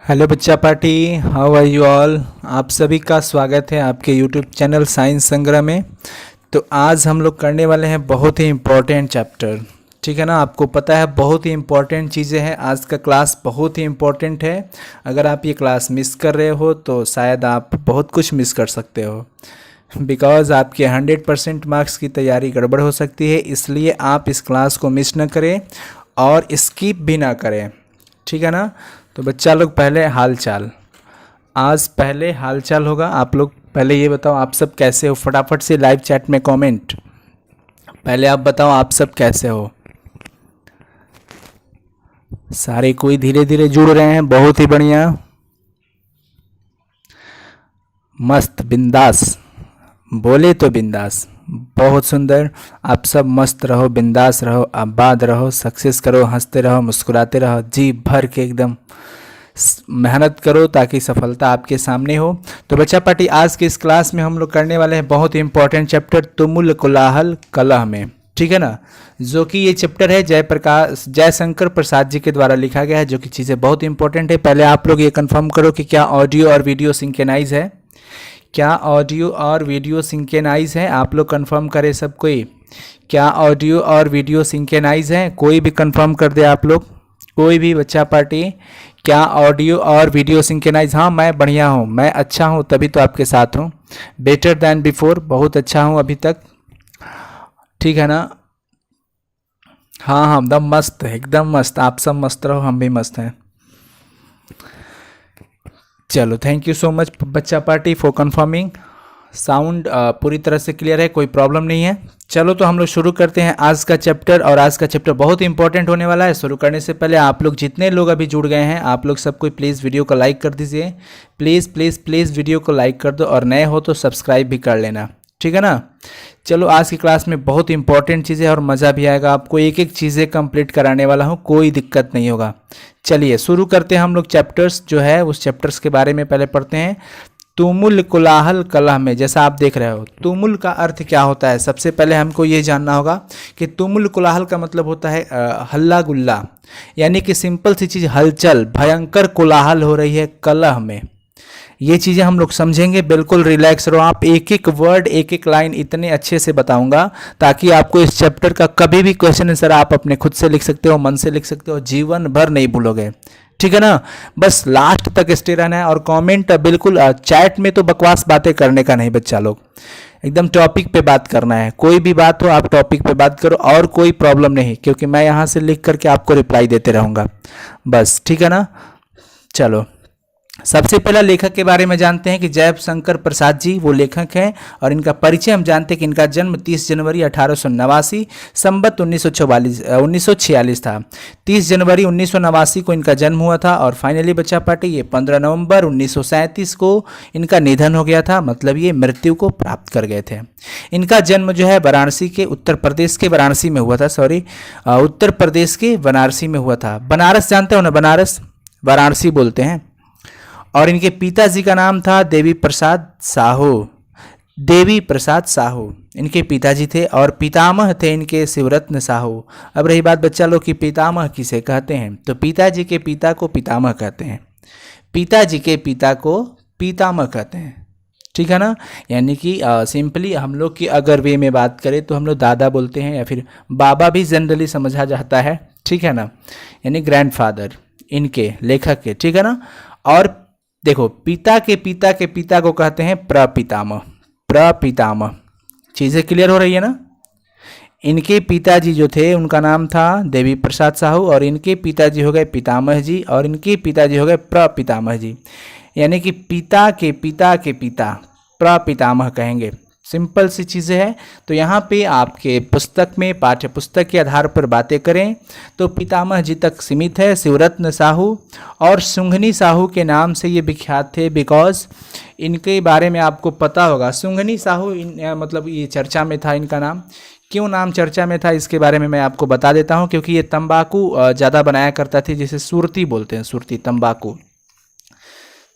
Hello बच्चा party, how are you all. आप सभी का स्वागत है आपके यूट्यूब चैनल साइंस संग्रह में। तो आज हम लोग करने वाले हैं बहुत ही इम्पोर्टेंट चैप्टर। ठीक है ना, आपको पता है बहुत ही इम्पोर्टेंट चीज़ें हैं। आज का क्लास बहुत ही इम्पोर्टेंट है। अगर आप ये क्लास मिस कर रहे हो तो शायद आप बहुत कुछ मिस कर सकते हो, बिकॉज़ आपके 100% मार्क्स की तैयारी गड़बड़ हो सकती है। इसलिए आप इस क्लास को मिस न करें और स्किप भी ना करें। ठीक है ना। तो बच्चा लोग पहले हाल चाल, आज पहले हाल चाल होगा। आप लोग पहले ये बताओ आप सब कैसे हो, फटाफट से लाइव चैट में कमेंट। पहले आप बताओ आप सब कैसे हो। सारे कोई धीरे धीरे जुड़ रहे हैं, बहुत ही बढ़िया, मस्त बिंदास, बोले तो बिंदास, बहुत सुंदर। आप सब मस्त रहो, बिंदास रहो, आबाद रहो, सक्सेस करो, हंसते रहो, मुस्कुराते रहो, जी भर के एकदम मेहनत करो ताकि सफलता आपके सामने हो। तो बच्चा पार्टी, आज के इस क्लास में हम लोग करने वाले हैं बहुत ही इंपॉर्टेंट चैप्टर तुमुल कोलाहल कलह में। ठीक है ना, जो कि ये चैप्टर है जयशंकर प्रसाद जी के द्वारा लिखा गया है, जो कि चीज़ें बहुत इंपॉर्टेंट है। पहले आप लोग ये कंफर्म करो कि क्या ऑडियो और वीडियो सिंक्रोनाइज है। क्या ऑडियो और वीडियो सिंक्रोनाइज है? आप लोग कंफर्म करें सब कोई। क्या ऑडियो और वीडियो सिंक्रोनाइज है? कोई भी कंफर्म कर दे आप लोग, कोई भी बच्चा पार्टी। क्या ऑडियो और वीडियो सिंक्रोनाइज? हाँ, मैं बढ़िया हूँ, मैं अच्छा हूँ, तभी तो आपके साथ हूँ। बेटर दैन बिफोर, बहुत अच्छा हूँ अभी तक। ठीक है ना। हाँ हाँ, एकदम मस्त है, एकदम मस्त। आप सब मस्त रहो, हम भी मस्त हैं। चलो, थैंक यू सो मच बच्चा पार्टी फॉर कंफर्मिंग। साउंड पूरी तरह से क्लियर है, कोई प्रॉब्लम नहीं है। चलो तो हम लोग शुरू करते हैं आज का चैप्टर, और आज का चैप्टर बहुत इंपॉर्टेंट होने वाला है। शुरू करने से पहले आप लोग जितने लोग अभी जुड़ गए हैं, आप लोग सबको प्लीज़ वीडियो को लाइक कर दीजिए। प्लीज़ प्लीज़ प्लीज़ वीडियो को लाइक कर दो, और नए हो तो सब्सक्राइब भी कर लेना। ठीक है ना। चलो, आज की क्लास में बहुत इंपॉर्टेंट चीज़ें और मज़ा भी आएगा। आपको एक एक चीज़ें कंप्लीट कराने वाला हूँ, कोई दिक्कत नहीं होगा। चलिए शुरू करते हैं हम लोग। चैप्टर्स जो है उस चैप्टर्स के बारे में पहले पढ़ते हैं। तुमुल कोलाहल कलह में, जैसा आप देख रहे हो, तुमुल का अर्थ क्या होता है? सबसे पहले हमको ये जानना होगा कि तुमुल कोलाहल का मतलब होता है हल्ला गुल्ला, यानी कि सिंपल सी चीज़, हलचल, भयंकर कोलाहल हो रही है कलह में। ये चीज़ें हम लोग समझेंगे। बिल्कुल रिलैक्स रहो आप, एक एक वर्ड एक एक लाइन इतने अच्छे से बताऊंगा ताकि आपको इस चैप्टर का कभी भी क्वेश्चन आंसर आप अपने खुद से लिख सकते हो, मन से लिख सकते हो, जीवन भर नहीं भूलोगे। ठीक है ना। बस लास्ट तक स्टे रहना है। और कमेंट बिल्कुल, चैट में तो बकवास बातें करने का नहीं बच्चा लोग, एकदम टॉपिक पे बात करना है। कोई भी बात हो आप टॉपिक पे बात करो, और कोई प्रॉब्लम नहीं, क्योंकि मैं यहाँ से लिख करके आपको रिप्लाई देते रहूँगा बस। ठीक है ना। चलो, सबसे पहला लेखक के बारे में जानते हैं कि जयशंकर प्रसाद जी वो लेखक हैं, और इनका परिचय हम जानते हैं कि इनका जन्म 30 जनवरी 1889 संबत 1946 था। 30 जनवरी 1989 को इनका जन्म हुआ था, और फाइनली बच्चा पार्टी ये 15 नवंबर 1937 को इनका निधन हो गया था, मतलब ये मृत्यु को प्राप्त कर गए थे। इनका जन्म जो है वाराणसी के, उत्तर प्रदेश के वाराणसी में हुआ था, उत्तर प्रदेश के बनारसी में हुआ था। बनारस जानते हो ना, बनारस वाराणसी बोलते हैं। और इनके पिताजी का नाम था देवी प्रसाद साहू। देवी प्रसाद साहू इनके पिताजी थे, और पितामह थे इनके शिवरत्न साहू। अब रही बात बच्चा लोग कि पितामह किसे कहते हैं, तो पिताजी के पिता को पितामह कहते हैं, पिताजी के पिता को पितामह कहते हैं। ठीक है ना। यानी कि सिंपली हम लोग की अगर वे में बात करें तो हम लोग दादा बोलते हैं, या फिर बाबा भी जनरली समझा जाता है। ठीक है ना, यानी ग्रैंडफादर इनके लेखक के। ठीक है ना। और देखो, पिता के पिता को कहते हैं प्रपितामह। प्रपितामह, चीज़ें क्लियर हो रही है ना। इनके पिताजी जो थे उनका नाम था देवी प्रसाद साहू, और इनके पिताजी हो गए पितामह जी, और इनके पिताजी हो गए प्रपितामह जी, यानी कि पिता के पिता प्रपितामह कहेंगे। सिंपल सी चीज़ें हैं। तो यहाँ पे आपके पुस्तक में, पाठ्य पुस्तक के आधार पर बातें करें तो पितामह जी तक सीमित है। शिवरत्न साहू और सुंघनी साहू के नाम से ये विख्यात थे, बिकॉज इनके बारे में आपको पता होगा। सुंघनी साहू मतलब ये चर्चा में था इनका नाम। क्यों नाम चर्चा में था इसके बारे में मैं आपको बता देता हूँ। क्योंकि ये तंबाकू ज़्यादा बनाया करता थी, जिसे सुरती बोलते हैं, सुरती तंबाकू।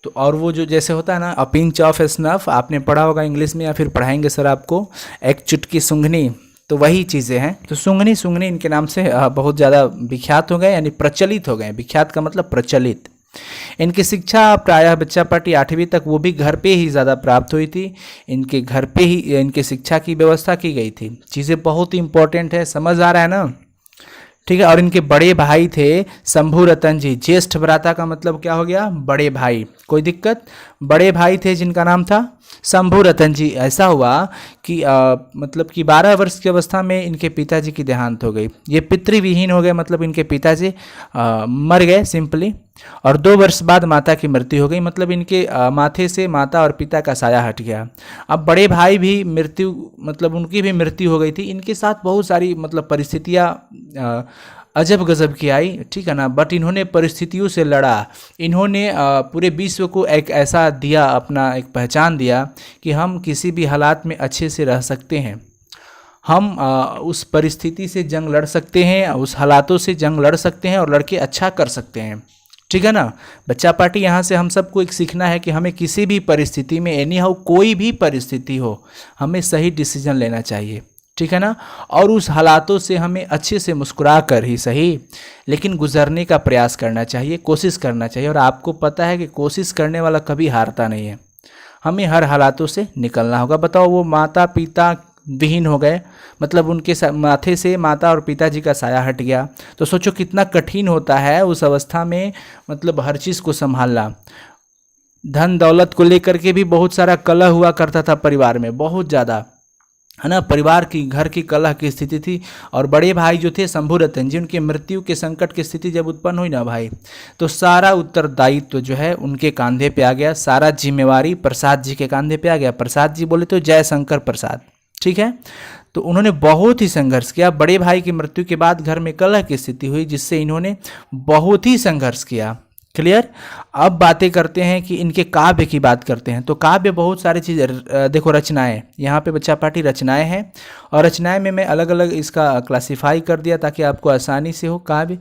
तो और वो जो जैसे होता है ना, अ पिंच ऑफ स्नफ, आपने पढ़ा होगा इंग्लिश में, या फिर पढ़ाएंगे सर आपको, एक चुटकी सूंघनी, तो वही चीज़ें हैं। तो सूंघनी इनके नाम से बहुत ज़्यादा विख्यात हो गए, यानी प्रचलित हो गए। विख्यात का मतलब प्रचलित। इनकी शिक्षा प्रायः बच्चा पार्टी 8वीं तक वो भी घर पे ही ज़्यादा प्राप्त हुई थी। इनके घर पे ही इनके शिक्षा की व्यवस्था की गई थी। चीज़ें बहुत इंपॉर्टेंट है, समझ आ रहा है ना? ठीक है। और इनके बड़े भाई थे शंभू रतन जी। ज्येष्ठ भ्राता का मतलब क्या हो गया? बड़े भाई। कोई दिक्कत? बड़े भाई थे जिनका नाम था शंभू रतन जी। ऐसा हुआ कि मतलब कि 12 वर्ष की अवस्था में इनके पिताजी की देहांत हो गई। ये पितृविहीन हो गए, मतलब इनके पिताजी मर गए सिंपली। और 2 वर्ष बाद माता की मृत्यु हो गई, मतलब इनके माथे से माता और पिता का साया हट गया। अब बड़े भाई भी मृत्यु, मतलब उनकी भी मृत्यु हो गई थी। इनके साथ बहुत सारी मतलब परिस्थितियाँ अजब गजब की आई, ठीक है ना, बट इन्होंने परिस्थितियों से लड़ा। इन्होंने पूरे विश्व को एक ऐसा दिया, अपना एक पहचान दिया कि हम किसी भी हालात में अच्छे से रह सकते हैं। हम उस परिस्थिति से जंग लड़ सकते हैं, उस हालातों से जंग लड़ सकते हैं और लड़के अच्छा कर सकते हैं। ठीक है ना बच्चा पार्टी, यहाँ से हम सबको एक सीखना है कि हमें किसी भी परिस्थिति में, एनी हाउ कोई भी परिस्थिति हो, हमें सही डिसीजन लेना चाहिए। ठीक है ना। और उस हालातों से हमें अच्छे से मुस्कुरा कर ही सही, लेकिन गुजरने का प्रयास करना चाहिए, कोशिश करना चाहिए। और आपको पता है कि कोशिश करने वाला कभी हारता नहीं है। हमें हर हालातों से निकलना होगा। बताओ, वो माता पिता विहीन हो गए, मतलब उनके माथे से माता और पिताजी का साया हट गया। तो सोचो कितना कठिन होता है उस अवस्था में, मतलब हर चीज़ को संभालना। धन दौलत को लेकर के भी बहुत सारा कलह हुआ करता था परिवार में, बहुत ज़्यादा, है ना। परिवार की, घर की कलह की स्थिति थी। और बड़े भाई जो थे शंभू रतन जी, उनकी मृत्यु के संकट की स्थिति जब उत्पन्न हुई ना भाई, तो सारा उत्तरदायित्व जो है उनके कंधे पे आ गया। सारा जिम्मेवारी प्रसाद जी के कंधे पे आ गया। प्रसाद जी बोले तो जयशंकर प्रसाद, ठीक है। तो उन्होंने बहुत ही संघर्ष किया। बड़े भाई की मृत्यु के बाद घर में कलह की स्थिति हुई, जिससे इन्होंने बहुत ही संघर्ष किया। क्लियर। अब बातें करते हैं कि इनके काव्य की बात करते हैं। तो काव्य बहुत सारी चीज़ें, देखो रचनाएं, यहाँ पे बच्चा पार्टी रचनाएं हैं। और रचनाएं में मैं अलग अलग इसका क्लासिफाई कर दिया ताकि आपको आसानी से हो। काव्य: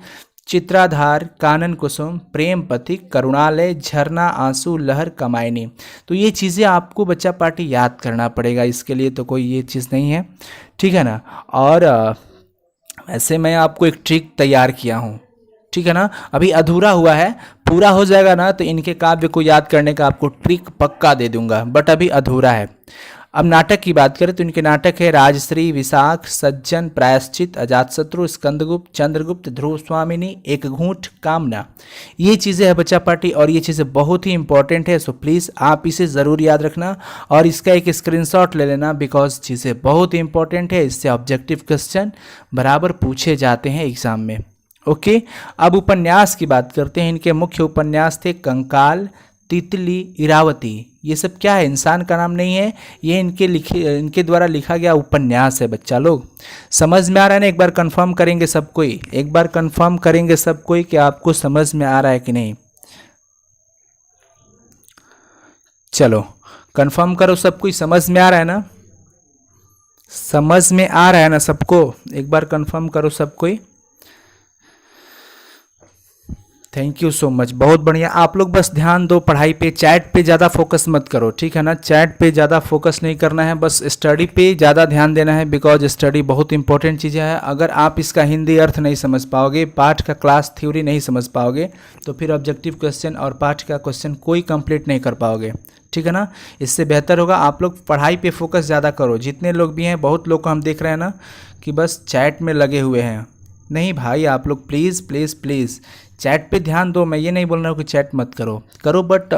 चित्राधार, कानन कुसुम, प्रेम पथिक, करुणालय, झरना, आंसू, लहर, कमायनी। तो ये चीज़ें आपको बच्चा पार्टी याद करना पड़ेगा, इसके लिए तो कोई ये चीज़ नहीं है, ठीक है ना। और ऐसे मैं आपको एक ट्रिक तैयार किया हूँ, ठीक है ना। अभी अधूरा हुआ है, पूरा हो जाएगा ना तो इनके काव्य को याद करने का आपको ट्रिक पक्का दे दूंगा, बट अभी अधूरा है। अब नाटक की बात करें तो इनके नाटक है राजश्री, विशाख, सज्जन, प्रायश्चित, अजातशत्रु, स्कंदगुप्त, चंद्रगुप्त, ध्रुव स्वामिनी, एक घूंट, कामना। ये चीज़ें है बच्चा पार्टी, और ये चीज़ें बहुत ही इंपॉर्टेंट है। सो प्लीज़ आप इसे ज़रूर याद रखना और इसका एक स्क्रीनशॉट ले लेना, बिकॉज चीज़ें बहुत ही इंपॉर्टेंट है। इससे ऑब्जेक्टिव क्वेश्चन बराबर पूछे जाते हैं एग्जाम में। ओके। अब उपन्यास की बात करते हैं। इनके मुख्य उपन्यास थे कंकाल, तितली, इरावती। ये सब क्या है? इंसान का नाम नहीं है, ये इनके द्वारा लिखा गया उपन्यास है। बच्चा लोग समझ में आ रहा है ना? एक बार कंफर्म करेंगे सब कोई, एक बार कंफर्म करेंगे सब कोई कि आपको समझ में आ रहा है कि नहीं। चलो कंफर्म करो, सब कोई समझ में आ रहा है ना? समझ में आ रहा है ना सबको? एक बार कंफर्म करो सब कोई। थैंक यू सो मच, बहुत बढ़िया। आप लोग बस ध्यान दो पढ़ाई पे, चैट पे ज़्यादा फोकस मत करो, ठीक है ना। चैट पे ज़्यादा फोकस नहीं करना है, बस स्टडी पे ज़्यादा ध्यान देना है, बिकॉज स्टडी बहुत इंपॉर्टेंट चीज़ है। अगर आप इसका हिंदी अर्थ नहीं समझ पाओगे, पाठ का क्लास थ्योरी नहीं समझ पाओगे, तो फिर ऑब्जेक्टिव क्वेश्चन और पाठ का क्वेश्चन कोई कंप्लीट नहीं कर पाओगे, ठीक है ना। इससे बेहतर होगा आप लोग पढ़ाई पे फोकस ज़्यादा करो। जितने लोग भी हैं, बहुत लोग को हम देख रहे हैं ना कि बस चैट में लगे हुए हैं। नहीं भाई, आप लोग प्लीज़ प्लीज़ प्लीज़ चैट पे ध्यान दो। मैं ये नहीं बोल रहा हूँ कि चैट मत करो, करो बट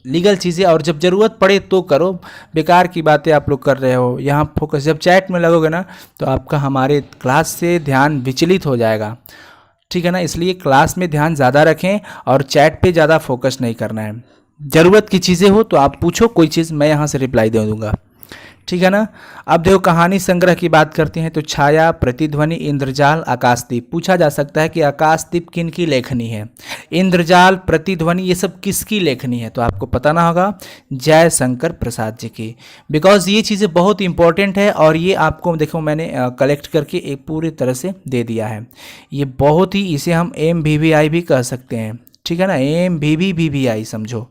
लीगल चीज़ें, और जब ज़रूरत पड़े तो करो। बेकार की बातें आप लोग कर रहे हो यहाँ फोकस। जब चैट में लगोगे ना तो आपका हमारे क्लास से ध्यान विचलित हो जाएगा, ठीक है ना। इसलिए क्लास में ध्यान ज़्यादा रखें और चैट पे ज़्यादा फोकस नहीं करना है। ज़रूरत की चीज़ें हो तो आप पूछो कोई चीज़, मैं यहाँ से रिप्लाई दे दूँगा, ठीक है ना। अब देखो कहानी संग्रह की बात करते हैं तो छाया, प्रतिध्वनि, इंद्रजाल, आकाशदीप। पूछा जा सकता है कि आकाशदीप किन की लेखनी है, इंद्रजाल, प्रतिध्वनि, ये सब किसकी लेखनी है? तो आपको बताना होगा जयशंकर प्रसाद जी की, बिकॉज ये चीज़ें बहुत इंपॉर्टेंट है। और ये आपको देखो मैंने कलेक्ट करके एक पूरी तरह से दे दिया है। ये बहुत ही, इसे हम MVVI भी कह सकते हैं, ठीक है ना, MVVVI समझो,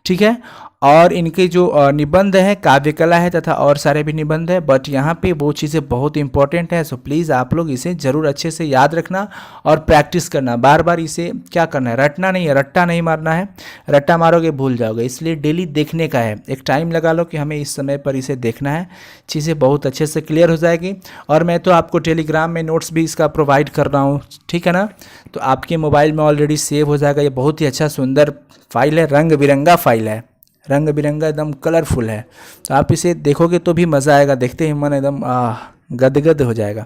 ठीक है। और इनके जो निबंध है, काव्य कला है तथा और सारे भी निबंध है, बट यहाँ पे वो चीज़ें बहुत इंपॉर्टेंट है। सो प्लीज़ आप लोग इसे ज़रूर अच्छे से याद रखना और प्रैक्टिस करना, बार बार इसे क्या करना है, रटना नहीं है, रट्टा नहीं मारना है, रट्टा मारोगे भूल जाओगे, इसलिए डेली देखने का है। एक टाइम लगा लो कि हमें इस समय पर इसे देखना है, चीज़ें बहुत अच्छे से क्लियर हो जाएगी। और मैं तो आपको टेलीग्राम में नोट्स भी इसका प्रोवाइड कर रहा हूँ, ठीक है ना, तो आपके मोबाइल में ऑलरेडी सेव हो जाएगा। ये बहुत ही अच्छा सुंदर फाइल है, रंग बिरंगा फाइल है, रंग बिरंगा एकदम कलरफुल है, तो आप इसे देखोगे तो भी मज़ा आएगा, देखते ही मन एकदम गदगद हो जाएगा।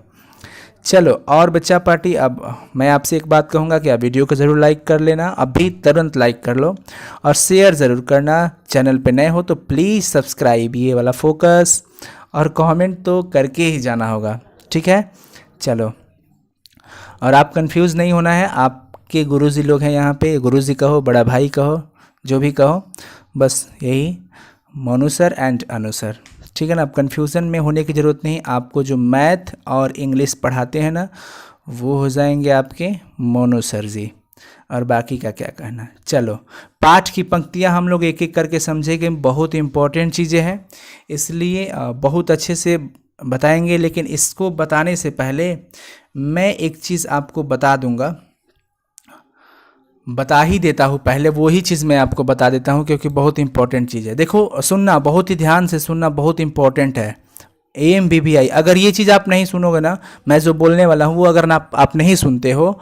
चलो, और बच्चा पार्टी, अब मैं आपसे एक बात कहूँगा कि आप वीडियो को ज़रूर लाइक कर लेना, अभी तुरंत लाइक कर लो और शेयर ज़रूर करना। चैनल पे नए हो तो प्लीज़ सब्सक्राइब, ये वाला फोकस, और कमेंट तो करके ही जाना होगा, ठीक है। चलो, और आप कंफ्यूज नहीं होना है, आपके गुरुजी लोग हैं यहाँ पे, गुरुजी कहो, बड़ा भाई कहो, जो भी कहो, बस यही Monu sir and Anu sir, ठीक है ना। अब कन्फ्यूज़न में होने की ज़रूरत नहीं, आपको जो मैथ और इंग्लिश पढ़ाते हैं ना, वो हो जाएंगे आपके मोनू सर जी, और बाकी का क्या कहना। चलो, पाठ की पंक्तियां हम लोग एक एक करके समझेंगे, बहुत इंपॉर्टेंट चीज़ें हैं, इसलिए बहुत अच्छे से बताएंगे। लेकिन इसको बताने से पहले मैं एक चीज़ आपको बता दूंगा, बता ही देता हूँ पहले, वो ही चीज़ मैं आपको बता देता हूँ क्योंकि बहुत इंपॉर्टेंट चीज़ है। देखो, सुनना, बहुत ही ध्यान से सुनना, बहुत इंपॉर्टेंट है। AMBBI, अगर ये चीज़ आप नहीं सुनोगे ना, मैं जो बोलने वाला हूँ वो अगर आप नहीं सुनते हो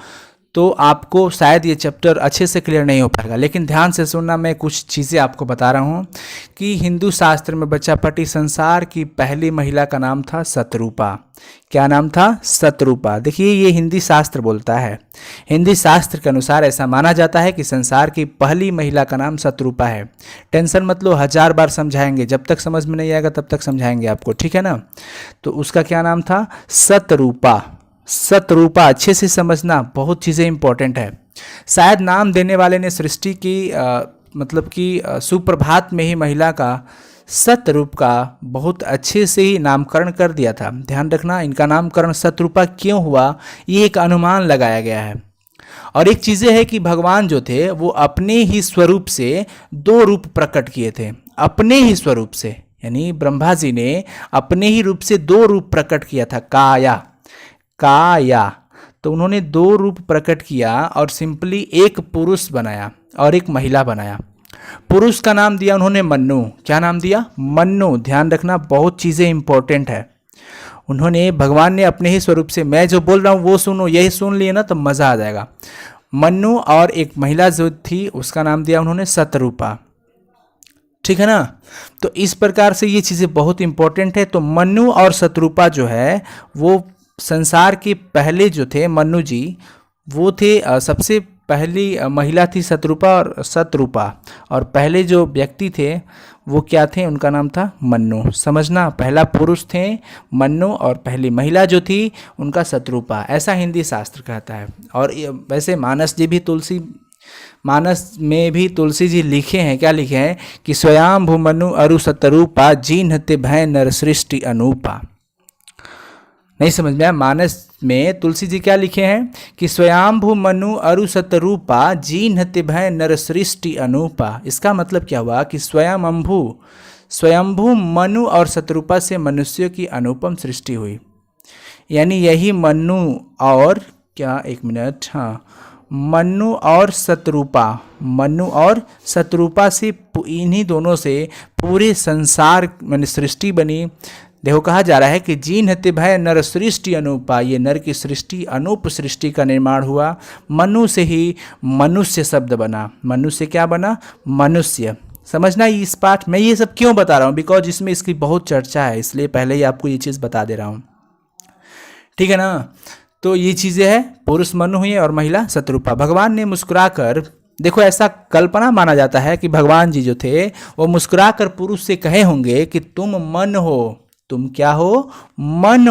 तो आपको शायद ये चैप्टर अच्छे से क्लियर नहीं हो पाएगा। लेकिन ध्यान से सुनना, मैं कुछ चीज़ें आपको बता रहा हूँ कि हिंदू शास्त्र में बच्चा पार्टी, संसार की पहली महिला का नाम था शतरूपा। क्या नाम था? शतरूपा। देखिए, ये हिंदी शास्त्र बोलता है, हिंदी शास्त्र के अनुसार ऐसा माना जाता है कि संसार की पहली महिला का नाम शतरूपा है। टेंशन मत लो, 1000 बार समझाएंगे, जब तक समझ में नहीं आएगा तब तक समझाएंगे आपको, ठीक है ना। तो उसका क्या नाम था? शतरूपा। शतरूपा, अच्छे से समझना, बहुत चीज़ें इंपॉर्टेंट है। शायद नाम देने वाले ने सृष्टि की मतलब कि सुप्रभात में ही महिला का शतरूप का बहुत अच्छे से ही नामकरण कर दिया था। ध्यान रखना, इनका नामकरण शतरूपा क्यों हुआ, ये एक अनुमान लगाया गया है। और एक चीज़ें है कि भगवान जो थे वो अपने ही स्वरूप से 2 रूप प्रकट किए थे, अपने ही स्वरूप से, यानी ब्रह्मा जी ने अपने ही रूप से 2 रूप प्रकट किया था, काया। तो उन्होंने 2 रूप प्रकट किया और सिंपली एक पुरुष बनाया और एक महिला बनाया। पुरुष का नाम दिया उन्होंने मन्नु। क्या नाम दिया? मन्नु। ध्यान रखना, बहुत चीज़ें इंपॉर्टेंट है। उन्होंने, भगवान ने अपने ही स्वरूप से, मैं जो बोल रहा हूँ वो सुनो, यही सुन लिए ना तो मज़ा आ जाएगा। मन्नु, और एक महिला जो थी उसका नाम दिया उन्होंने शतरूपा, ठीक है ना। तो इस प्रकार से ये चीज़ें बहुत इंपॉर्टेंट है। तो मन्नु और शतरूपा जो है वो संसार के पहले जो थे, मन्नु जी वो थे, सबसे पहली महिला थी शतरूपा, और पहले जो व्यक्ति थे वो क्या थे, उनका नाम था मन्नु। समझना, पहला पुरुष थे मन्नु और पहली महिला जो थी उनका शतरूपा, ऐसा हिंदी शास्त्र कहता है। और वैसे मानस में भी तुलसी जी लिखे हैं, क्या लिखे हैं कि स्वयंभू मनु अरु शतरूपा जिन्हते भय नर सृष्टि अनूपा। नहीं समझ में आया? मानस में तुलसी जी क्या लिखे हैं कि स्वयंभू मनु अरु शतरूपा जिन्हते भय नर सृष्टि अनूपा। इसका मतलब क्या हुआ कि स्वयंभू मनु और शतरूपा से मनुष्यों की अनुपम सृष्टि हुई। यानी यही मनु और क्या, एक मिनट, हाँ, मनु और शतरूपा से, इन्हीं दोनों से पूरे संसार में सृष्टि बनी। देखो, कहा जा रहा है कि जिन्हते भय नर सृष्टि अनूपा, ये नर की सृष्टि, अनूप सृष्टि का निर्माण हुआ। मनु से ही मनुष्य शब्द बना। मनु से क्या बना? मनुष्य। समझना, इस पाठ में ये सब क्यों बता रहा हूँ, बिकॉज इसमें इसकी बहुत चर्चा है, इसलिए पहले ही आपको ये चीज़ बता दे रहा हूँ, ठीक है ना। तो ये चीज़ें हैं, पुरुष मनु हुए और महिला शतरूपा। भगवान ने मुस्कुराकर, देखो ऐसा कल्पना माना जाता है कि भगवान जी जो थे वो मुस्कुराकर पुरुष से कहे होंगे कि तुम मन हो। तुम क्या हो? मन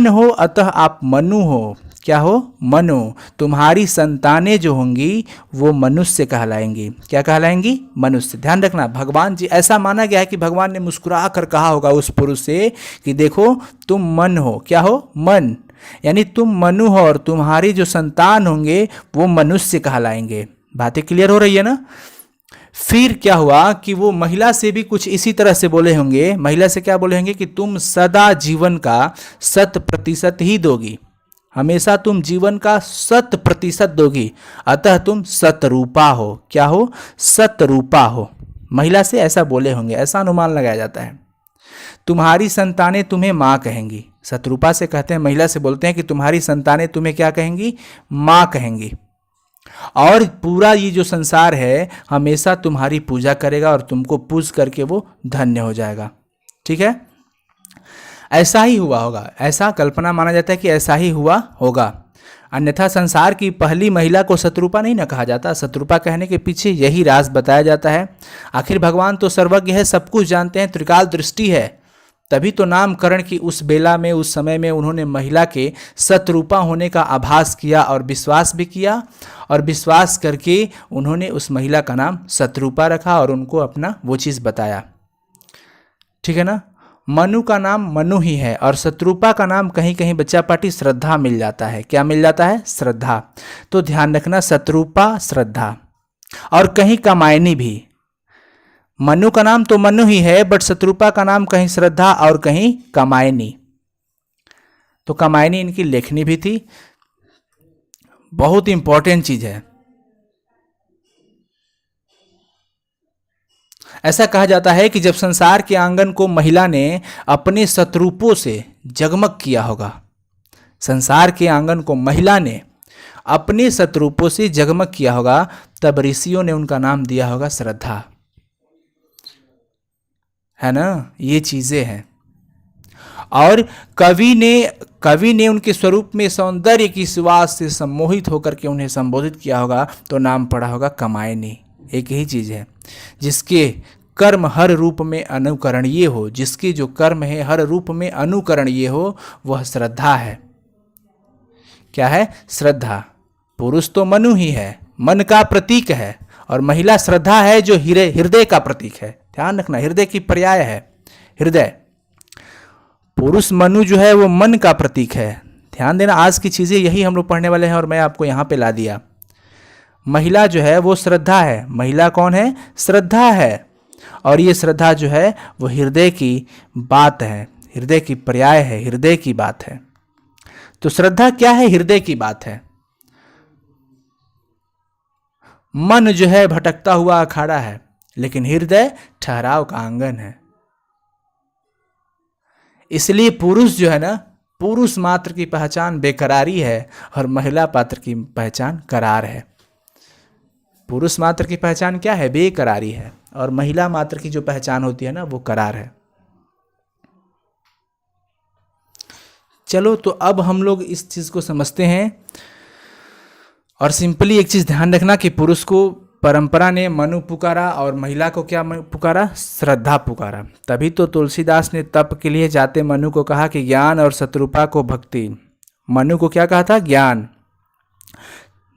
हो, अतः आप मनु हो। क्या हो? मनु। तुम्हारी संतानें जो होंगी वो मनुष्य कहलाएंगी। क्या कहलाएंगी? मनुष्य। ध्यान रखना, भगवान जी, ऐसा माना गया है कि भगवान ने मुस्कुरा कर कहा होगा उस पुरुष से कि देखो तुम मन हो। क्या हो? मन। यानी तुम मनु हो और तुम्हारी जो संतान होंगे वो मनुष्य कहलाएंगे। बातें क्लियर हो रही है ना। फिर क्या हुआ कि वो महिला से भी कुछ इसी तरह से बोले होंगे। महिला से क्या बोले होंगे कि तुम सदा जीवन का 100% ही दोगी, हमेशा तुम जीवन का 100% दोगी, अतः तुम सतरूपा हो। क्या हो? सतरूपा हो। महिला से ऐसा बोले होंगे, ऐसा अनुमान लगाया जाता है। तुम्हारी संतानें तुम्हें माँ कहेंगी। सतरूपा से कहते हैं, महिला से बोलते हैं कि तुम्हारी संतानें तुम्हें क्या कहेंगी? माँ कहेंगी। और पूरा ये जो संसार है हमेशा तुम्हारी पूजा करेगा और तुमको पूज करके वो धन्य हो जाएगा। ठीक है, ऐसा ही हुआ होगा, ऐसा कल्पना माना जाता है कि ऐसा ही हुआ होगा। अन्यथा संसार की पहली महिला को शत्रुपा नहीं ना कहा जाता। शत्रुपा कहने के पीछे यही राज बताया जाता है। आखिर भगवान तो सर्वज्ञ है, सब कुछ जानते हैं, त्रिकाल दृष्टि है, तभी तो नामकरण की उस बेला में, उस समय में उन्होंने महिला के सतरूपा होने का आभास किया और विश्वास भी किया, और विश्वास करके उन्होंने उस महिला का नाम सतरूपा रखा और उनको अपना वो चीज़ बताया। ठीक है ना। मनु का नाम मनु ही है और शत्रुपा का नाम कहीं कहीं बच्चा पार्टी श्रद्धा मिल जाता है। क्या मिल जाता है? श्रद्धा। तो ध्यान रखना, शत्रुपा श्रद्धा, और कहीं कामायनी भी। मनु का नाम तो मनु ही है, बट शत्रुपा का नाम कहीं श्रद्धा और कहीं कामायनी। तो कामायनी इनकी लेखनी भी थी। बहुत इंपॉर्टेंट चीज है। ऐसा कहा जाता है कि जब संसार के आंगन को महिला ने अपने शत्रुपों से जगमग किया होगा, संसार के आंगन को महिला ने अपने शत्रुपों से जगमग किया होगा, तब ऋषियों ने उनका नाम दिया होगा श्रद्धा। है ना, ये चीजें हैं। और कवि ने उनके स्वरूप में सौंदर्य की सुवास से सम्मोहित होकर के उन्हें संबोधित किया होगा, तो नाम पड़ा होगा कामायनी। एक ही चीज है, जिसके कर्म हर रूप में अनुकरणीय हो, जिसके जो कर्म है हर रूप में अनुकरणीय हो, वह श्रद्धा है। क्या है? श्रद्धा। पुरुष तो मनु ही है, मन का प्रतीक है, और महिला श्रद्धा है जो हृदय का प्रतीक है। ध्यान रखना, हृदय की पर्याय है हृदय। पुरुष मनु जो है वो मन का प्रतीक है। ध्यान देना, आज की चीजें यही हम लोग पढ़ने वाले हैं और मैं आपको यहां पे ला दिया। महिला जो है वो श्रद्धा है। महिला कौन है? श्रद्धा है। और ये श्रद्धा जो है वो हृदय की बात है, हृदय की पर्याय है, हृदय की बात है। तो श्रद्धा क्या है? हृदय की बात है। मन जो है भटकता हुआ अखाड़ा है, लेकिन हृदय ठहराव का आंगन है। इसलिए पुरुष जो है ना, पुरुष मात्र की पहचान बेकरारी है और महिला पात्र की पहचान करार है। पुरुष मात्र की पहचान क्या है? बेकरारी है, और महिला मात्र की जो पहचान होती है ना, वो करार है। चलो, तो अब हम लोग इस चीज को समझते हैं। और सिंपली एक चीज ध्यान रखना कि पुरुष को परंपरा ने मनु पुकारा और महिला को क्या पुकारा? श्रद्धा पुकारा। तभी तो तुलसीदास ने तप के लिए जाते मनु को कहा कि ज्ञान और शत्रुपा को भक्ति। मनु को क्या कहा था? ज्ञान।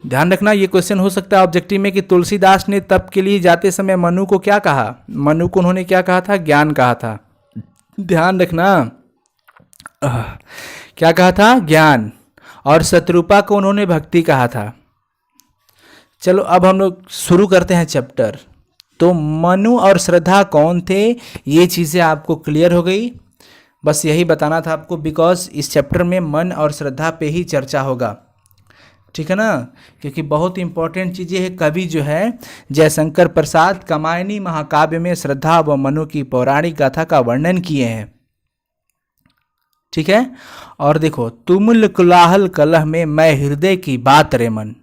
ध्यान रखना, ये क्वेश्चन हो सकता है ऑब्जेक्टिव में कि तुलसीदास ने तप के लिए जाते समय मनु को क्या कहा? मनु को उन्होंने क्या कहा था? ज्ञान कहा था। ध्यान रखना, क्या कहा था? ज्ञान। और शत्रुपा को उन्होंने भक्ति कहा था। चलो, अब हम लोग शुरू करते हैं चैप्टर। तो मनु और श्रद्धा कौन थे, ये चीज़ें आपको क्लियर हो गई। बस यही बताना था आपको, बिकॉज इस चैप्टर में मन और श्रद्धा पे ही चर्चा होगा। ठीक है ना, क्योंकि बहुत इंपॉर्टेंट चीज़ें है। कवि जो है जयशंकर प्रसाद कामायनी महाकाव्य में श्रद्धा व मनु की पौराणिक गाथा का वर्णन किए हैं। ठीक है। और देखो, तुमुल कुलाहल कलह में मैं हृदय की बात रे मन।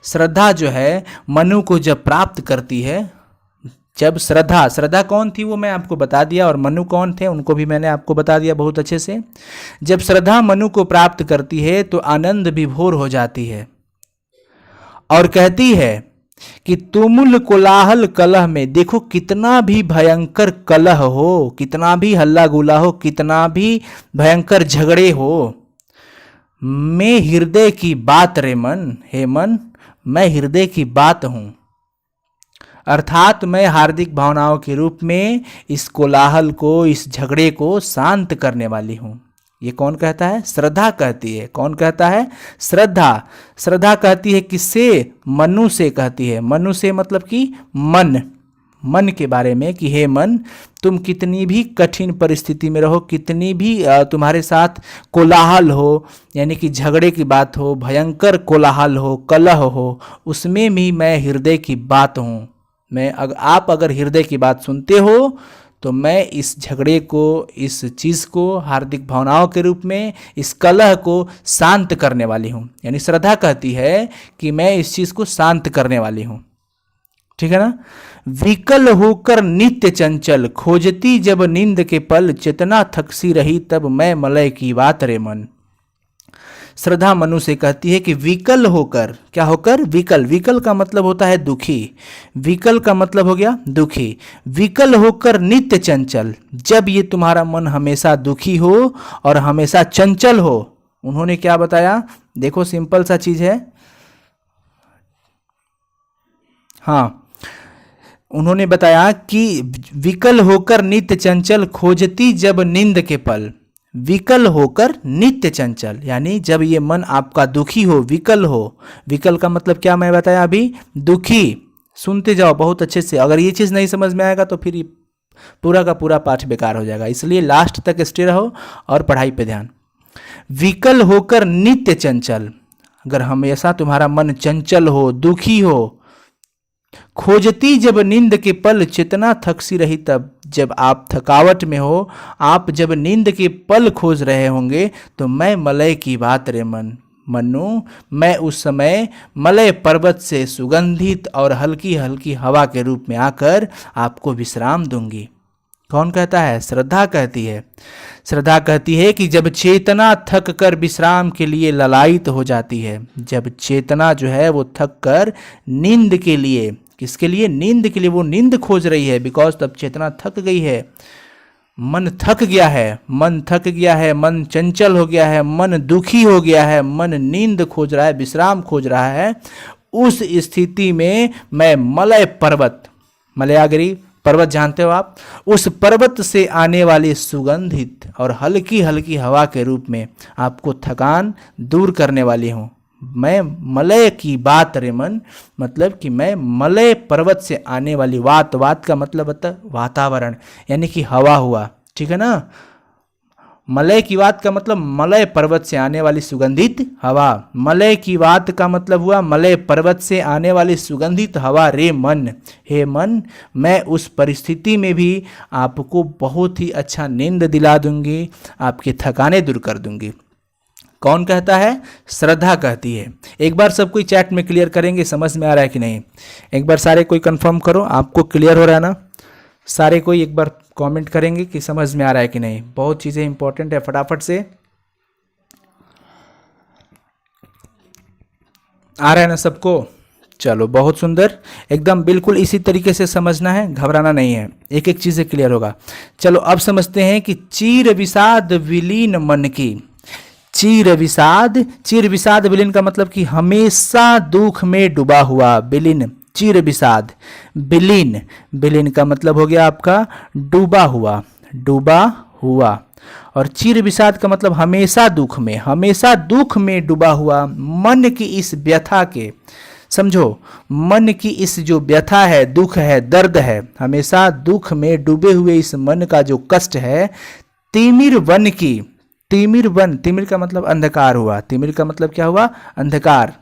श्रद्धा जो है मनु को जब प्राप्त करती है, जब श्रद्धा कौन थी वो मैं आपको बता दिया, और मनु कौन थे उनको भी मैंने आपको बता दिया बहुत अच्छे से। जब श्रद्धा मनु को प्राप्त करती है तो आनंद विभोर हो जाती है और कहती है कि तुमुल कोलाहल कलह में, देखो कितना भी भयंकर कलह हो, कितना भी हल्ला गुला हो, कितना भी भयंकर झगड़े हो, मैं हृदय की बात रे मन, हे मन मैं हृदय की बात हूं। अर्थात मैं हार्दिक भावनाओं के रूप में इस कोलाहल को, इस झगड़े को शांत करने वाली हूं। ये कौन कहता है? श्रद्धा कहती है। कौन कहता है? श्रद्धा कहती है। किससे? मनु से कहती है। मनु से मतलब कि मन। मन के बारे में कि हे मन, तुम कितनी भी कठिन परिस्थिति में रहो, कितनी भी तुम्हारे साथ कोलाहल हो, यानी कि झगड़े की बात हो, भयंकर कोलाहल हो, कलह हो, उसमें भी मैं हृदय की बात हूँ। आप अगर हृदय की बात सुनते हो तो मैं इस झगड़े को, इस चीज़ को हार्दिक भावनाओं के रूप में, इस कलह को शांत करने वाली हूँ। यानी श्रद्धा कहती है कि मैं इस चीज़ को शांत करने वाली हूँ। ठीक है ना। विकल होकर नित्य चंचल, खोजती जब नींद के पल, चेतना थकसी रही तब मैं मलय की बात रे मन। श्रद्धा मनु से कहती है कि विकल होकर, क्या होकर? विकल। विकल का मतलब होता है दुखी, विकल का मतलब हो गया दुखी। विकल होकर नित्य चंचल, जब ये तुम्हारा मन हमेशा दुखी हो और हमेशा चंचल हो। उन्होंने क्या बताया? देखो सिंपल सा चीज है। हाँ, उन्होंने बताया कि विकल होकर नित्य चंचल, खोजती जब नींद के पल। विकल होकर नित्य चंचल, यानी जब ये मन आपका दुखी हो, विकल हो। विकल का मतलब क्या मैं बताया अभी? दुखी। सुनते जाओ बहुत अच्छे से, अगर ये चीज़ नहीं समझ में आएगा तो फिर पूरा का पूरा पाठ बेकार हो जाएगा, इसलिए लास्ट तक स्टे रहो और पढ़ाई पे ध्यान। विकल होकर नित्य चंचल, अगर हमेशा तुम्हारा मन चंचल हो, दुखी हो, खोजती जब नींद के पल, चेतना थकसी रही तब। जब आप थकावट में हो, आप जब नींद के पल खोज रहे होंगे, तो मैं मलय की बात रे मन, मनु, मैं उस समय मलय पर्वत से सुगंधित और हल्की हल्की हवा के रूप में आकर आपको विश्राम दूंगी। कौन कहता है? श्रद्धा कहती है। श्रद्धा कहती है कि जब चेतना थक कर विश्राम के लिए ललायित हो जाती है, जब चेतना जो है वो थक कर नींद के लिए, किसके लिए? नींद के लिए वो नींद खोज रही है, बिकॉज तब चेतना थक गई है, मन थक गया है, मन थक गया है, मन चंचल हो गया है, मन दुखी हो गया है, मन नींद खोज रहा है, विश्राम खोज रहा है। उस स्थिति में मैं मलय पर्वत, मलयागिरी पर्वत जानते हो आप, उस पर्वत से आने वाली सुगंधित और हल्की हल्की हवा के रूप में आपको थकान दूर करने वाली हूँ। मैं मलय की बात रे मन, मतलब कि मैं मलय पर्वत से आने वाली, वात का मतलब होता है वातावरण, यानी कि हवा हुआ। ठीक है ना। मलय की बात का मतलब मलय पर्वत से आने वाली सुगंधित हवा। मलय की बात का मतलब हुआ मलय पर्वत से आने वाली सुगंधित हवा रे मन। हे मन, मैं उस परिस्थिति में भी आपको बहुत ही अच्छा नींद दिला दूंगी, आपकी थकाने दूर कर दूंगी। कौन कहता है? श्रद्धा कहती है। एक बार सब कोई चैट में क्लियर करेंगे, समझ में आ रहा है कि नहीं? एक बार सारे कोई कंफर्म करो, आपको क्लियर हो रहा है ना? सारे कोई एक बार कमेंट करेंगे कि समझ में आ रहा है कि नहीं। बहुत चीज़ें इंपॉर्टेंट है, फटाफट से आ रहा है ना सबको? चलो बहुत सुंदर, एकदम बिल्कुल इसी तरीके से समझना है, घबराना नहीं है, एक एक चीज़ें क्लियर होगा। चलो अब समझते हैं कि चीर विषाद विलीन मन की। चीर विषाद विलीन का मतलब कि हमेशा दुख में डूबा हुआ। विलीन, चीर विषाद, विलीन का मतलब हो गया आपका डूबा हुआ। और चीर विषाद का मतलब हमेशा दुख में डूबा हुआ मन की इस व्यथा के, समझो, मन की इस जो व्यथा है, दुख है, दर्द है, हमेशा दुख में डूबे हुए इस मन का जो कष्ट है, तिमिर वन की। तिमिर का मतलब अंधकार हुआ। तिमिर का मतलब क्या हुआ? अंधकार।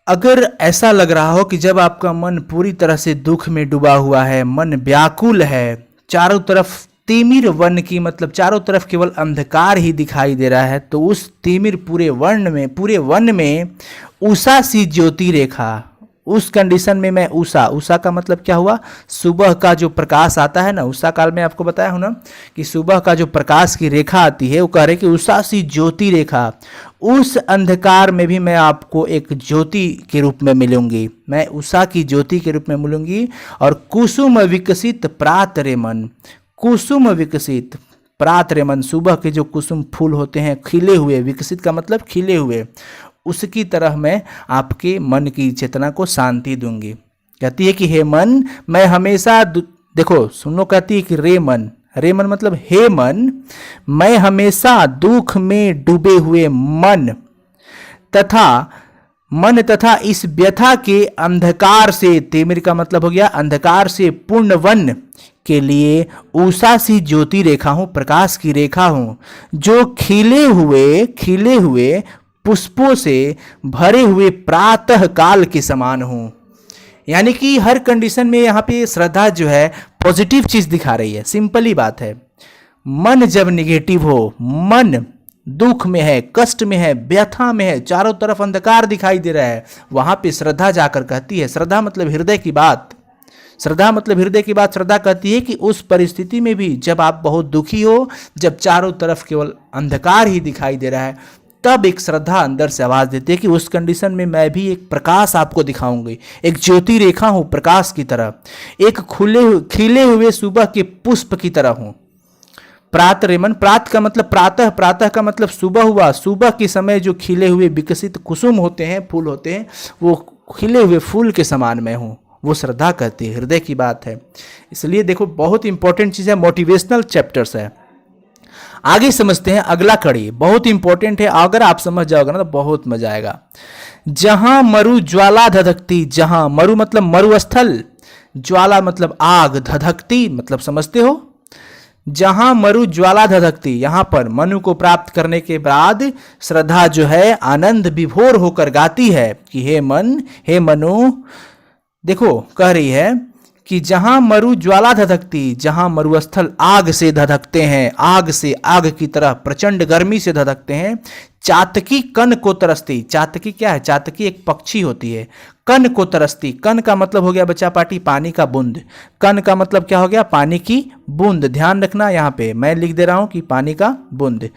अगर ऐसा लग रहा हो कि जब आपका मन पूरी तरह से दुख में डूबा हुआ है, मन व्याकुल है, चारों तरफ तिमिर वन की मतलब चारों तरफ केवल अंधकार ही दिखाई दे रहा है, तो उस तिमिर पूरे वन में उषा सी ज्योति रेखा, उस कंडीशन में मैं उषा का मतलब क्या हुआ? सुबह का जो प्रकाश आता है ना, उषा काल में आपको बताया हूं ना कि सुबह का जो प्रकाश की रेखा आती है, वो कह रहे कि उषा सी ज्योति रेखा, उस अंधकार में भी मैं आपको एक ज्योति के रूप में मिलूंगी, मैं उषा की ज्योति के रूप में मिलूंगी। और कुसुम विकसित प्रात रे मन, कुसुम विकसित प्रात रे मन, सुबह के जो कुसुम फूल होते हैं खिले हुए, विकसित का मतलब खिले हुए, उसकी तरह मैं आपके मन की चेतना को शांति दूंगी। कहती है कि हे मन, मैं हमेशा, देखो सुनो, कहती है कि रे मन मतलब हे मन, मैं हमेशा दुख में डूबे हुए मन तथा मन तथा इस व्यथा के अंधकार से, तिमिर का मतलब हो गया अंधकार से, पूर्ण वन के लिए उषा सी ज्योति रेखा हूं, प्रकाश की रेखा हूं, जो खिले हुए पुष्पों से भरे हुए प्रातः काल के समान हूं। यानी कि हर कंडीशन में यहाँ पे श्रद्धा जो है पॉजिटिव चीज दिखा रही है। सिंपल ही बात है। मन जब निगेटिव हो, मन दुख में है, कष्ट में है, व्यथा में है, चारों तरफ अंधकार दिखाई दे रहा है, वहां पे श्रद्धा जाकर कहती है, श्रद्धा मतलब हृदय की बात, श्रद्धा मतलब हृदय की बात, श्रद्धा कहती है कि उस परिस्थिति में भी जब आप बहुत दुखी हो, जब चारों तरफ केवल अंधकार ही दिखाई दे रहा है, तब एक श्रद्धा अंदर से आवाज देती है कि उस कंडीशन में मैं भी एक प्रकाश आपको दिखाऊंगी, एक ज्योति रेखा हूं प्रकाश की तरह, एक खिले हुए सुबह के पुष्प की तरह हूं। प्रात रेमन, प्रात का मतलब प्रातः, प्रातः का मतलब सुबह हुआ, सुबह के समय जो खिले हुए विकसित कुसुम होते हैं, फूल होते हैं, वो खिले हुए फूल के समान मैं हूँ, वो श्रद्धा कहती है, हृदय की बात है। इसलिए देखो बहुत इंपॉर्टेंट चीज़ है, मोटिवेशनल चैप्टर्स है। आगे समझते हैं अगला कड़ी, बहुत इंपॉर्टेंट है, अगर आप समझ जाओगे ना तो बहुत मजा आएगा। जहां मरु ज्वाला धधकती, जहां मरु मतलब मरुस्थल, ज्वाला मतलब आग, धधकती मतलब समझते हो, जहां मरु ज्वाला धधकती, यहां पर मनु को प्राप्त करने के बाद श्रद्धा जो है आनंद विभोर होकर गाती है कि हे मन, हे मनु, देखो कह रही है कि जहां मरु ज्वाला धधकती, जहां मरुस्थल आग से धधकते हैं, आग से, आग की तरह प्रचंड गर्मी से धधकते हैं, चातकी कन को तरसती, चातकी क्या है, चातकी एक पक्षी होती है, कन को तरसती, कन का मतलब हो गया बच्चा पार्टी पानी का बूंद, कन का मतलब क्या हो गया, पानी की बूंद, ध्यान रखना यहाँ पे मैं लिख दे रहा हूं कि पानी का बूंद।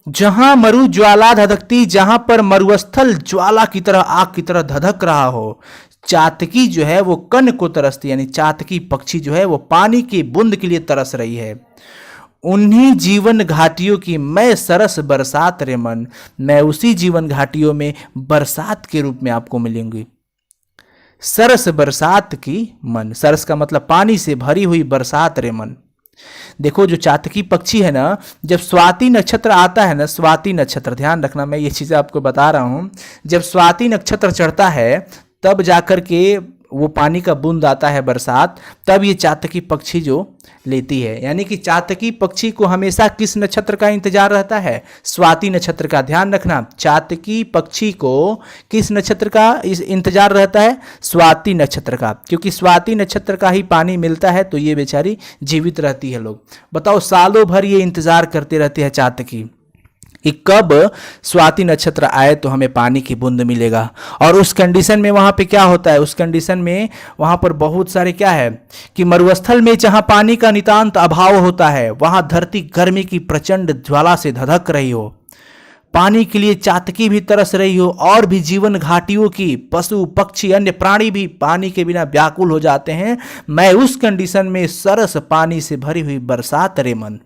जहां मरु ज्वाला धधकती, जहां पर मरुस्थल ज्वाला की तरह, आग की तरह धधक रहा हो, चातकी जो है वो कन को तरसती, यानी चातकी पक्षी जो है वो पानी की बूंद के लिए तरस रही है। उन्हीं जीवन घाटियों की मैं सरस बरसात रे मन, मैं उसी जीवन घाटियों में बरसात के रूप में आपको मिलूंगी। सरस बरसात की मन, सरस का मतलब पानी से भरी हुई बरसात रे मन। देखो जो चातकी पक्षी है ना, जब स्वाति नक्षत्र आता है ना, स्वाति नक्षत्र, ध्यान रखना मैं ये चीज़ें आपको बता रहा हूँ, जब स्वाति नक्षत्र चढ़ता है तब जाकर के वो पानी का बूंद आता है बरसात, तब ये चातकी पक्षी जो लेती है। यानी कि चातकी पक्षी को हमेशा किस नक्षत्र का इंतजार रहता है, स्वाति नक्षत्र का। ध्यान रखना, चातकी पक्षी को किस नक्षत्र का इंतजार रहता है, स्वाति नक्षत्र का, क्योंकि स्वाति नक्षत्र का ही पानी मिलता है तो ये बेचारी जीवित रहती है। लोग बताओ, सालों भर ये इंतजार करते रहते हैं चातकी कि कब स्वाति नक्षत्र आए तो हमें पानी की बूंद मिलेगा। और उस कंडीशन में वहाँ पे क्या होता है, उस कंडीशन में वहाँ पर बहुत सारे क्या है कि मरुस्थल में जहाँ पानी का नितांत अभाव होता है, वहाँ धरती गर्मी की प्रचंड ज्वाला से धधक रही हो, पानी के लिए चातकी भी तरस रही हो, और भी जीवन घाटियों की पशु पक्षी अन्य प्राणी भी पानी के बिना व्याकुल हो जाते हैं, मैं उस कंडीशन में सरस पानी से भरी हुई बरसात रे मन।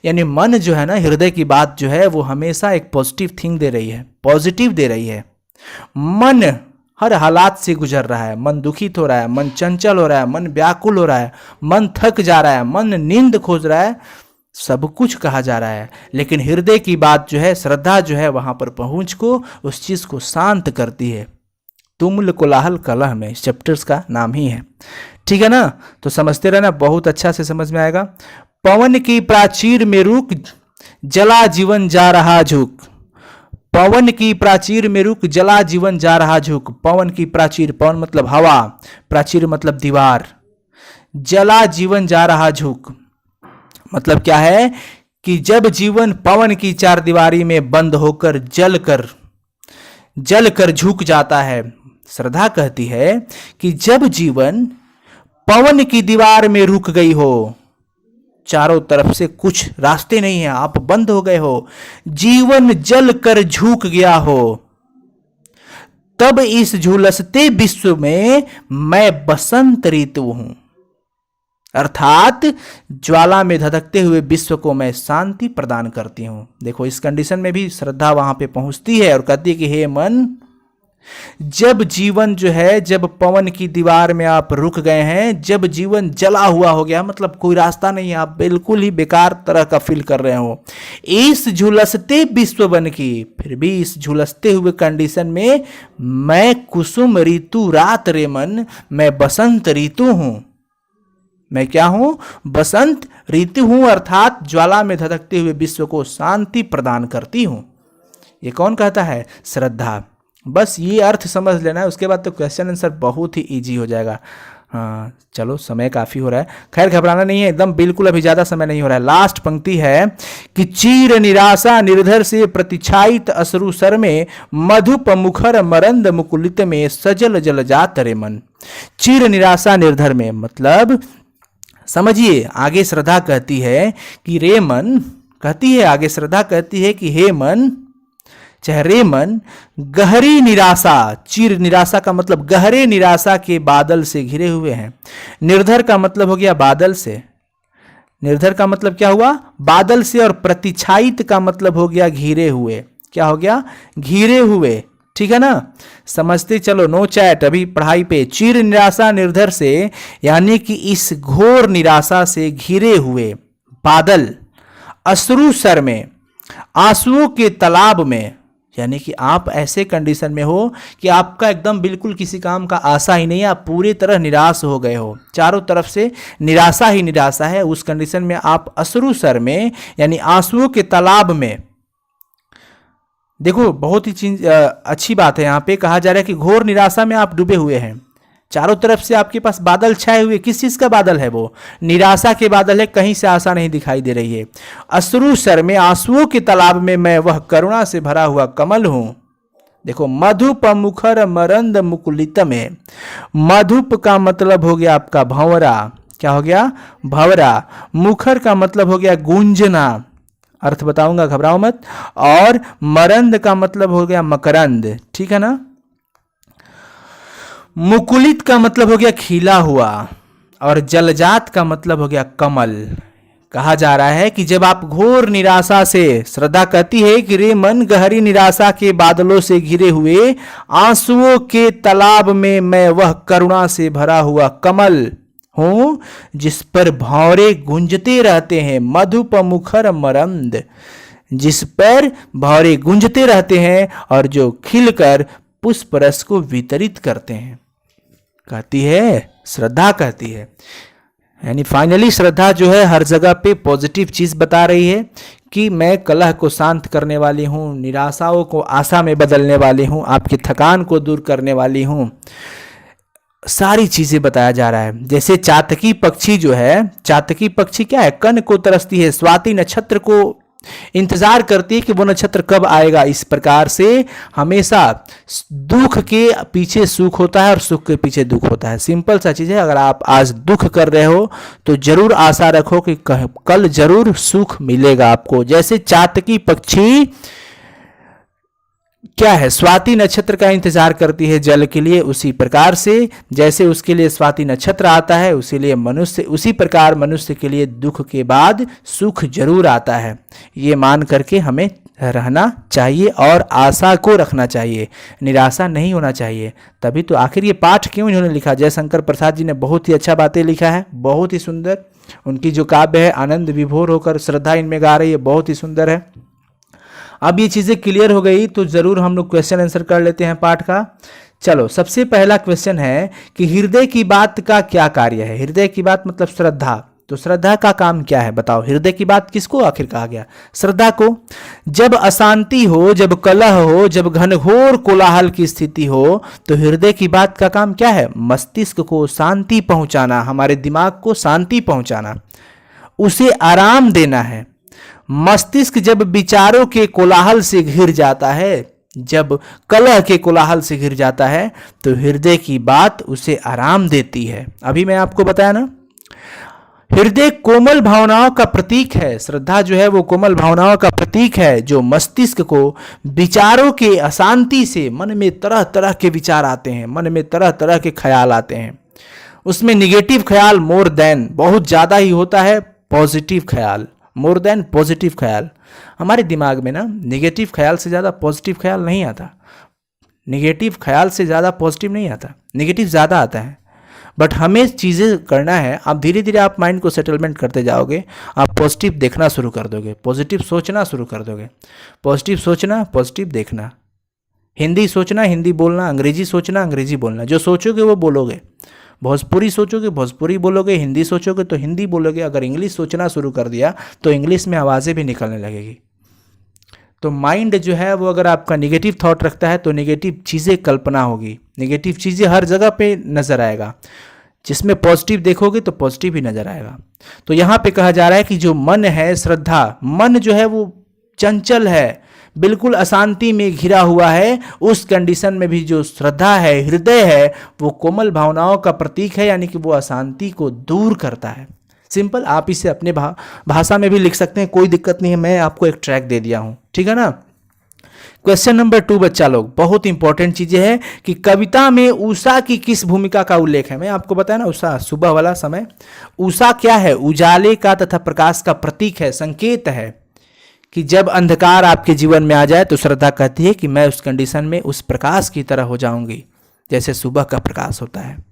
यानी मन जो है ना, हृदय की बात जो है वो हमेशा एक पॉजिटिव थिंग दे रही है, पॉजिटिव दे रही है। मन हर हालात से गुजर रहा है, मन दुखित हो रहा है, मन चंचल हो रहा है, मन व्याकुल हो रहा है, मन थक जा रहा है, मन नींद खोज रहा है, सब कुछ कहा जा रहा है, लेकिन हृदय की बात जो है, श्रद्धा जो है, वहां पर पहुंच को उस चीज को शांत करती है। तुमुल कोलाहल कलह में इस चैप्टर्स का नाम ही है, ठीक है ना। तो समझते रहना, बहुत अच्छा से समझ में आएगा। पवन की प्राचीर में रुक जला जीवन जा रहा झुक, पवन की प्राचीर में रुक जला जीवन जा रहा झुक। पवन की प्राचीर, पवन मतलब हवा, प्राचीर मतलब दीवार, जला जीवन जा रहा झुक मतलब क्या है कि जब जीवन पवन की चार दीवारी में बंद होकर जल कर झुक जाता है। श्रद्धा कहती है कि जब जीवन पवन की दीवार में रुक गई हो, चारों तरफ से कुछ रास्ते नहीं है, आप बंद हो गए हो, जीवन जल कर झुक गया हो, तब इस झुलसते विश्व में मैं बसंत ऋतु हूं। अर्थात ज्वाला में धधकते हुए विश्व को मैं शांति प्रदान करती हूं। देखो इस कंडीशन में भी श्रद्धा वहां पे पहुंचती है और कहती है कि हे मन, जब जीवन जो है, जब पवन की दीवार में आप रुक गए हैं, जब जीवन जला हुआ हो गया, मतलब कोई रास्ता नहीं है, आप बिल्कुल ही बेकार तरह का फील कर रहे हो, इस झुलसते विश्व बन की, फिर भी इस झुलसते हुए कंडीशन में मैं कुसुम ऋतु रात रे मन, मैं बसंत ऋतु हूं। मैं क्या हूं? बसंत ऋतु हूं, अर्थात ज्वाला में धधकते हुए विश्व को शांति प्रदान करती हूं। ये कौन कहता है? श्रद्धा। बस ये अर्थ समझ लेना है, उसके बाद तो क्वेश्चन आंसर बहुत ही इजी हो जाएगा। हाँ चलो, समय काफ़ी हो रहा है, खैर घबराना नहीं है एकदम, बिल्कुल अभी ज़्यादा समय नहीं हो रहा है। लास्ट पंक्ति है कि चीर निराशा निर्धर से प्रतिछायित अश्रु सर में, मधुप मुखर मरंद मुकुलित में, सजल जल जात रे मन। चीर निराशा निर्धर में मतलब समझिए, आगे श्रद्धा कहती है कि रे मन, कहती है आगे श्रद्धा कहती है कि हे मन, चाहे रे मन, गहरी निराशा, चीर निराशा का मतलब गहरे निराशा के बादल से घिरे हुए हैं। निर्धर का मतलब हो गया बादल से, निर्धर का मतलब क्या हुआ? बादल से, और प्रतिछायित का मतलब हो गया घिरे हुए। क्या हो गया? घिरे हुए, ठीक है ना? समझते चलो, नो चैट अभी पढ़ाई पे। चीर निराशा निर्धर से, यानी कि इस घोर निराशा से घिरे हुए बादल, अश्रु सर में, आंसुओं के तालाब में, यानी कि आप ऐसे कंडीशन में हो कि आपका एकदम बिल्कुल किसी काम का आशा ही नहीं है, आप पूरी तरह निराश हो गए हो, चारों तरफ से निराशा ही निराशा है। उस कंडीशन में आप अश्रु सर में, यानी आंसुओं के तालाब में, देखो बहुत ही चीज अच्छी बात है, यहाँ पे कहा जा रहा है कि घोर निराशा में आप डूबे हुए हैं, चारों तरफ से आपके पास बादल छाए हुए। किस चीज का बादल है? वो निराशा के बादल है, कहीं से आशा नहीं दिखाई दे रही है। अश्रु सर में, आंसुओं के तालाब में, मैं वह करुणा से भरा हुआ कमल हूं। देखो, मधुप मुखर मरंद मुकुलित में, मधुप का मतलब हो गया आपका भंवरा। क्या हो गया? भंवरा। मुखर का मतलब हो गया गूंजना, अर्थ बताऊंगा, घबराओ मत। और मरंद का मतलब हो गया मकरंद, ठीक है ना? मुकुलित का मतलब हो गया खिला हुआ, और जलजात का मतलब हो गया कमल। कहा जा रहा है कि जब आप घोर निराशा से, श्रद्धा कहती है कि रे मन, गहरी निराशा के बादलों से घिरे हुए आंसुओं के तालाब में मैं वह करुणा से भरा हुआ कमल हूं, जिस पर भंवरे गूंजते रहते हैं, मधुप मुखर मरंद, जिस पर भंवरे गूंजते रहते हैं और जो खिलकर पुष्प रस को वितरित करते हैं। कहती है, श्रद्धा कहती है, यानी फाइनली श्रद्धा जो है हर जगह पे पॉजिटिव चीज बता रही है कि मैं कलह को शांत करने वाली हूँ, निराशाओं को आशा में बदलने वाली हूँ, आपकी थकान को दूर करने वाली हूँ। सारी चीजें बताया जा रहा है। जैसे चातकी पक्षी जो है, चातकी पक्षी क्या है? कण को तरसती है, स्वाति नक्षत्र को इंतजार करती है कि वो नक्षत्र कब आएगा। इस प्रकार से हमेशा दुख के पीछे सुख होता है और सुख के पीछे दुख होता है। सिंपल सा चीज है। अगर आप आज दुख कर रहे हो तो जरूर आशा रखो कि कल जरूर सुख मिलेगा आपको। जैसे चातकी पक्षी क्या है? स्वाति नक्षत्र का इंतजार करती है जल के लिए, उसी प्रकार से जैसे उसके लिए स्वाति नक्षत्र आता है, उसी प्रकार मनुष्य के लिए दुख के बाद सुख जरूर आता है। ये मान करके हमें रहना चाहिए और आशा को रखना चाहिए, निराशा नहीं होना चाहिए। तभी तो आखिर ये पाठ क्यों इन्होंने लिखा? जयशंकर प्रसाद जी ने बहुत ही अच्छा बातें लिखा है, बहुत ही सुंदर। उनकी जो काव्य है आनंद विभोर होकर श्रद्धा इनमें गा रही है, बहुत ही सुंदर है। अब ये चीज़ें क्लियर हो गई तो ज़रूर हम लोग क्वेश्चन आंसर कर लेते हैं पाठ का। चलो, सबसे पहला क्वेश्चन है कि हृदय की बात का क्या कार्य है? हृदय की बात मतलब श्रद्धा। तो श्रद्धा का काम क्या है बताओ? हृदय की बात किसको आखिर कहा गया? श्रद्धा को। जब अशांति हो, जब कलह हो, जब घनघोर कोलाहल की स्थिति हो, तो हृदय की बात का काम क्या है? मस्तिष्क को शांति पहुंचाना, हमारे दिमाग को शांति पहुंचाना, उसे आराम देना है। मस्तिष्क जब विचारों के कोलाहल से घिर जाता है, जब कलह के कोलाहल से घिर जाता है, तो हृदय की बात उसे आराम देती है। अभी मैं आपको बताया ना, हृदय कोमल भावनाओं का प्रतीक है। श्रद्धा जो है वो कोमल भावनाओं का प्रतीक है, जो मस्तिष्क को विचारों के अशांति से, मन में तरह तरह के विचार आते हैं, मन में तरह तरह के ख्याल आते हैं, उसमें निगेटिव ख्याल मोर देन बहुत ज़्यादा ही होता है पॉजिटिव ख्याल, मोर देन पॉजिटिव ख्याल। हमारे दिमाग में ना निगेटिव ख्याल से ज़्यादा पॉजिटिव ख्याल नहीं आता। नेगेटिव ख्याल से ज़्यादा पॉजिटिव नहीं आता, नेगेटिव ज़्यादा आता है। बट हमें चीज़ें करना है, आप धीरे धीरे आप माइंड को सेटलमेंट करते जाओगे, आप पॉजिटिव देखना शुरू कर दोगे, पॉजिटिव सोचना शुरू कर दोगे। पॉजिटिव सोचना, पॉजिटिव देखना, हिंदी सोचना, हिंदी बोलना, अंग्रेजी सोचना, अंग्रेजी बोलना। जो सोचोगे वो बोलोगे। भोजपुरी सोचोगे, भोजपुरी बोलोगे, हिंदी सोचोगे तो हिंदी बोलोगे। अगर इंग्लिश सोचना शुरू कर दिया तो इंग्लिश में आवाज़ें भी निकलने लगेगी। तो माइंड जो है वो अगर आपका नेगेटिव थॉट रखता है तो नेगेटिव चीज़ें कल्पना होगी, नेगेटिव चीज़ें हर जगह पे नज़र आएगा। जिसमें पॉजिटिव देखोगे तो पॉजिटिव ही नज़र आएगा। तो यहाँ पे कहा जा रहा है कि जो मन है, श्रद्धा, मन जो है वो चंचल है, बिल्कुल अशांति में घिरा हुआ है। उस कंडीशन में भी जो श्रद्धा है, हृदय है, वो कोमल भावनाओं का प्रतीक है, यानी कि वो अशांति को दूर करता है। सिंपल, आप इसे अपने भाषा में भी लिख सकते हैं, कोई दिक्कत नहीं है। मैं आपको एक ट्रैक दे दिया हूं, ठीक है ना। क्वेश्चन नंबर 2 बच्चा लोग, बहुत इंपॉर्टेंट चीजें हैं कि कविता में उषा की किस भूमिका का उल्लेख है। मैं आपको बताया ना, उषा सुबह वाला समय। उषा क्या है? उजाले का तथा प्रकाश का प्रतीक है, संकेत है कि जब अंधकार आपके जीवन में आ जाए तो श्रद्धा कहती है कि मैं उस कंडीशन में उस प्रकाश की तरह हो जाऊंगी जैसे सुबह का प्रकाश होता है।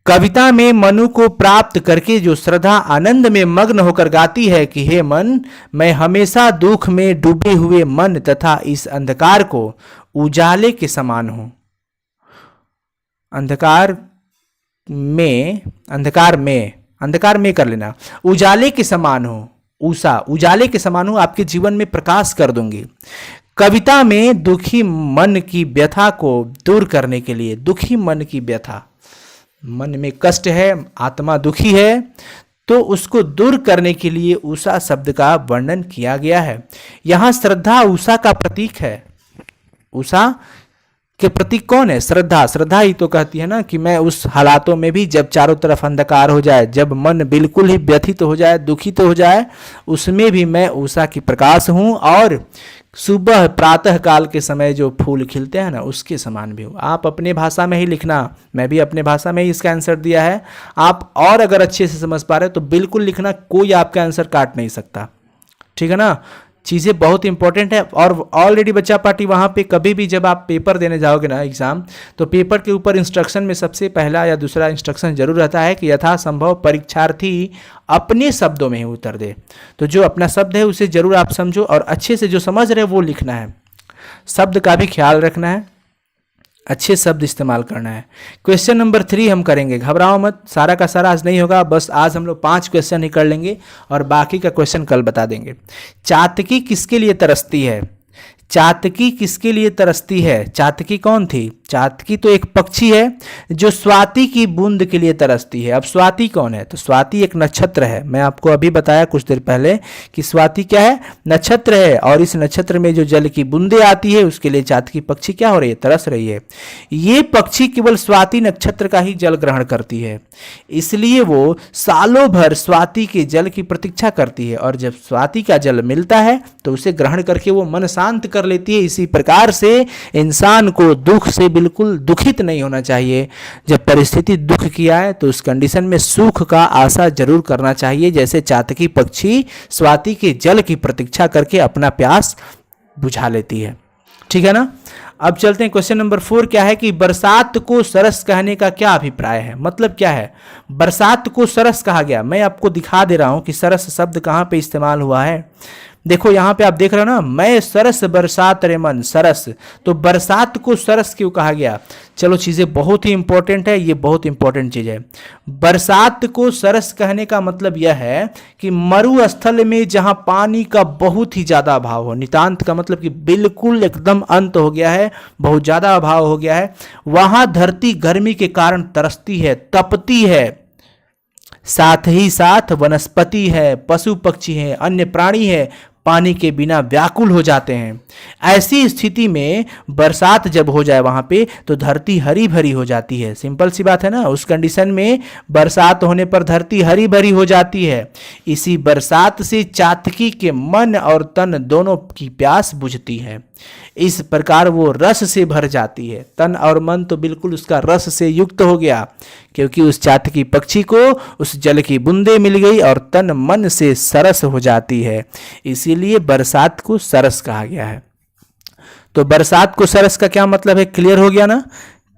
कविता में मनु को प्राप्त करके जो श्रद्धा आनंद में मग्न होकर गाती है कि हे मन, मैं हमेशा दुख में डूबे हुए मन तथा इस अंधकार को उजाले के समान हूं। अंधकार में कर लेना, उजाले के समान हो। उषा, उजाले के समान हूं, आपके जीवन में प्रकाश कर दूंगी। कविता में दुखी मन की व्यथा को दूर करने के लिए, दुखी मन की व्यथा, मन में कष्ट है, आत्मा दुखी है, तो उसको दूर करने के लिए उषा शब्द का वर्णन किया गया है। यहां श्रद्धा उषा का प्रतीक है। उषा के प्रतीक कौन है? श्रद्धा। श्रद्धा ही तो कहती है ना कि मैं उस हालातों में भी, जब चारों तरफ अंधकार हो जाए, जब मन बिल्कुल ही व्यथित हो जाए, दुखित हो जाए, उसमें भी मैं उषा की प्रकाश हूं और सुबह प्रातः काल के समय जो फूल खिलते हैं ना, उसके समान भी हूँ। आप अपने भाषा में ही लिखना, मैं भी अपने भाषा में ही इसका आंसर दिया है। आप और अगर अच्छे से समझ पा रहे हो तो बिल्कुल लिखना, कोई आपका आंसर काट नहीं सकता, ठीक है ना। चीज़ें बहुत इंपॉर्टेंट है। और ऑलरेडी बच्चा पार्टी वहाँ पे कभी भी जब आप पेपर देने जाओगे ना एग्जाम, तो पेपर के ऊपर इंस्ट्रक्शन में सबसे पहला या दूसरा इंस्ट्रक्शन जरूर रहता है कि यथासंभव परीक्षार्थी अपने शब्दों में ही उत्तर दे। तो जो अपना शब्द है उसे जरूर आप समझो और अच्छे से जो समझ रहे वो लिखना है। शब्द का भी ख्याल रखना है, अच्छे शब्द इस्तेमाल करना है। क्वेश्चन नंबर 3 हम करेंगे, घबराओ मत, सारा का सारा आज नहीं होगा, बस आज हम लोग 5 क्वेश्चन ही कर लेंगे और बाकी का क्वेश्चन कल बता देंगे। चातकी किसके लिए तरसती है? चातकी किसके लिए तरसती है? चातकी कौन थी? चातकी तो एक पक्षी है जो स्वाति की बूंद के लिए तरसती है। अब स्वाति कौन है? तो स्वाति एक नक्षत्र है। मैं आपको अभी बताया कुछ देर पहले कि स्वाति क्या है? नक्षत्र है। और इस नक्षत्र में जो जल की बूंदें आती है उसके लिए चातकी पक्षी क्या हो रही है? तरस रही है। ये पक्षी केवल स्वाति नक्षत्र का ही जल ग्रहण करती है, इसलिए वो सालों भर स्वाति के जल की प्रतीक्षा करती है और जब स्वाति का जल मिलता है तो उसे ग्रहण करके वो मन शांत कर लेती है। इसी प्रकार से इंसान को दुख से बिल्कुल दुखित नहीं होना चाहिए। जब परिस्थिति दुख की आए तो उस कंडीशन में सुख का आशा जरूर करना चाहिए, जैसे चातकी पक्षी स्वाति के जल की प्रतीक्षा करके अपना प्यास बुझा लेती है, ठीक है ना। अब चलते हैं क्वेश्चन नंबर 4 क्या है कि बरसात को सरस कहने का क्या अभिप्राय है? मतलब क्या है बरसात को सरस कहा गया? मैं आपको दिखा दे रहा हूं कि सरस शब्द कहां पे इस्तेमाल हुआ है। देखो यहां पे आप देख रहे हो ना, मैं सरस बरसात रे मन, सरस। तो बरसात को सरस क्यों कहा गया? चलो चीजें बहुत ही इंपॉर्टेंट है, ये बहुत इंपॉर्टेंट चीज है। बरसात को सरस कहने का मतलब यह है कि मरुस्थल में जहां पानी का बहुत ही ज्यादा अभाव हो, नितांत का मतलब कि बिल्कुल एकदम अंत हो गया है, बहुत ज्यादा अभाव हो गया है, वहां धरती गर्मी के कारण तरसती है, तपती है। साथ ही साथ वनस्पति है, पशु पक्षी है, अन्य प्राणी है, पानी के बिना व्याकुल हो जाते हैं। ऐसी स्थिति में बरसात जब हो जाए वहां पे तो धरती हरी भरी हो जाती है। सिंपल सी बात है ना, उस कंडीशन में बरसात होने पर धरती हरी भरी हो जाती है। इसी बरसात से चातकी के मन और तन दोनों की प्यास बुझती है। इस प्रकार वो रस से भर जाती है। तन और मन तो बिल्कुल उसका रस से युक्त हो गया, क्योंकि उस चातकी पक्षी को उस जल की बूंदे मिल गई और तन मन से सरस हो जाती है। इसीलिए बरसात को सरस कहा गया है। तो बरसात को सरस का क्या मतलब है, क्लियर हो गया ना,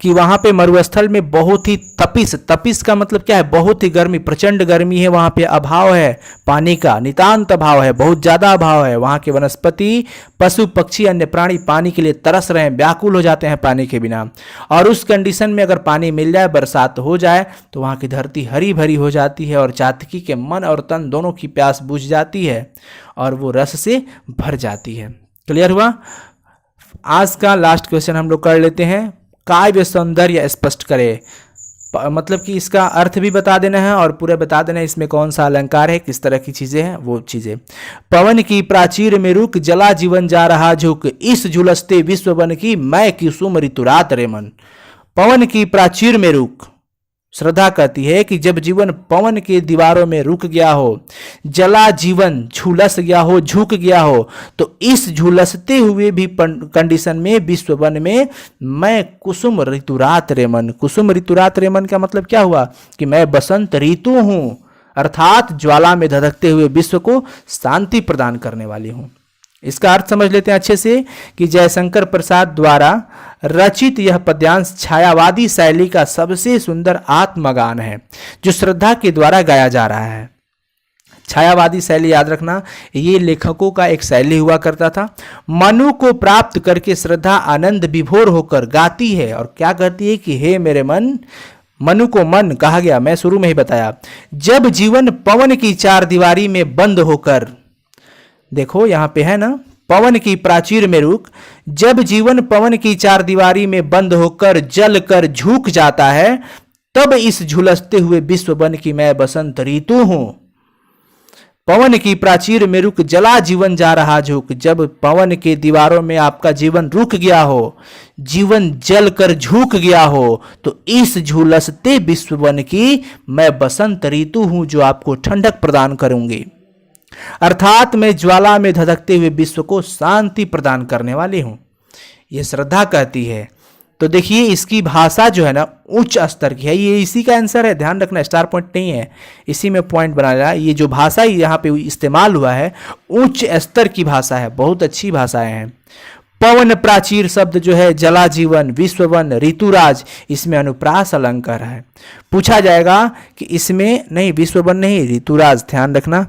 कि वहां पे मरुस्थल में बहुत ही तपिश, तपिश का मतलब क्या है, बहुत ही गर्मी, प्रचंड गर्मी है वहां पे, अभाव है पानी का, नितांत अभाव है, बहुत ज्यादा अभाव है। वहां के वनस्पति, पशु पक्षी, अन्य प्राणी पानी के लिए तरस रहे हैं, व्याकुल हो जाते हैं पानी के बिना। और उस कंडीशन में अगर पानी मिल जाए, बरसात हो जाए, तो वहां की धरती हरी भरी हो जाती है और जातकी के मन और तन दोनों की प्यास बुझ जाती है और वो रस से भर जाती है। क्लियर हुआ। आज का लास्ट क्वेश्चन हम लोग कर लेते हैं। काव्य सौंदर्य स्पष्ट करे, मतलब कि इसका अर्थ भी बता देना है और पूरा बता देना है इसमें कौन सा अलंकार है, किस तरह की चीजें हैं वो चीजें। पवन की प्राचीर में रुक, जला जीवन जा रहा झुक, इस झुलसते विश्व बन की मैं कुसुम ऋतुरात रे मन। पवन की प्राचीर में रुक, श्रद्धा कहती है कि जब जीवन पवन के दीवारों में रुक गया हो, जला जीवन झुलस गया हो, झुक गया हो, तो इस झुलसते हुए भी कंडीशन में विश्व वन में मैं कुसुम ऋतुरात रे मन। कुसुम ऋतुरात रे मन का मतलब क्या हुआ कि मैं बसंत ऋतु हूं, अर्थात ज्वाला में धधकते हुए विश्व को शांति प्रदान करने वाली हूं। इसका अर्थ समझ लेते हैं अच्छे से कि जयशंकर प्रसाद द्वारा रचित यह पद्यांश छायावादी शैली का सबसे सुंदर आत्मगान है जो श्रद्धा के द्वारा गाया जा रहा है। छायावादी शैली याद रखना, ये लेखकों का एक शैली हुआ करता था। मनु को प्राप्त करके श्रद्धा आनंद विभोर होकर गाती है और क्या कहती है कि हे मेरे मन, मनु को मन कहा गया, मैं शुरू में ही बताया। जब जीवन पवन की चार दीवारी में बंद होकर, देखो यहां पे है ना, पवन की प्राचीर में रुक, जब जीवन पवन की चार दीवारी में बंद होकर जल कर झुक जाता है, तब इस झुलसते हुए विश्व बन की मैं बसंत ऋतु हूं। पवन की प्राचीर में रुक, जला जीवन जा रहा झुक, जब पवन के दीवारों में आपका जीवन रुक गया हो, जीवन जल कर झुक गया हो, तो इस झुलसते विश्व बन की मैं बसंत ऋतु हूं जो आपको ठंडक प्रदान करूंगी, अर्थात मैं ज्वाला में धधकते हुए विश्व को शांति प्रदान करने वाली हूं। यह श्रद्धा कहती है। तो देखिए इसकी भाषा जो है ना उच्च स्तर की है, ये इसी का आंसर है, ध्यान रखना, स्टार पॉइंट नहीं है, इसी में पॉइंट बनाना। ये जो भाषा यहाँ पे इस्तेमाल हुआ है उच्च स्तर की भाषा है, बहुत अच्छी भाषाएं हैं। पवन प्राचीर शब्द जो है, जला जीवन, विश्ववन, ऋतुराज, इसमें अनुप्रास अलंकार है। पूछा जाएगा कि इसमें नहीं, विश्ववन नहीं, ऋतुराज, ध्यान रखना,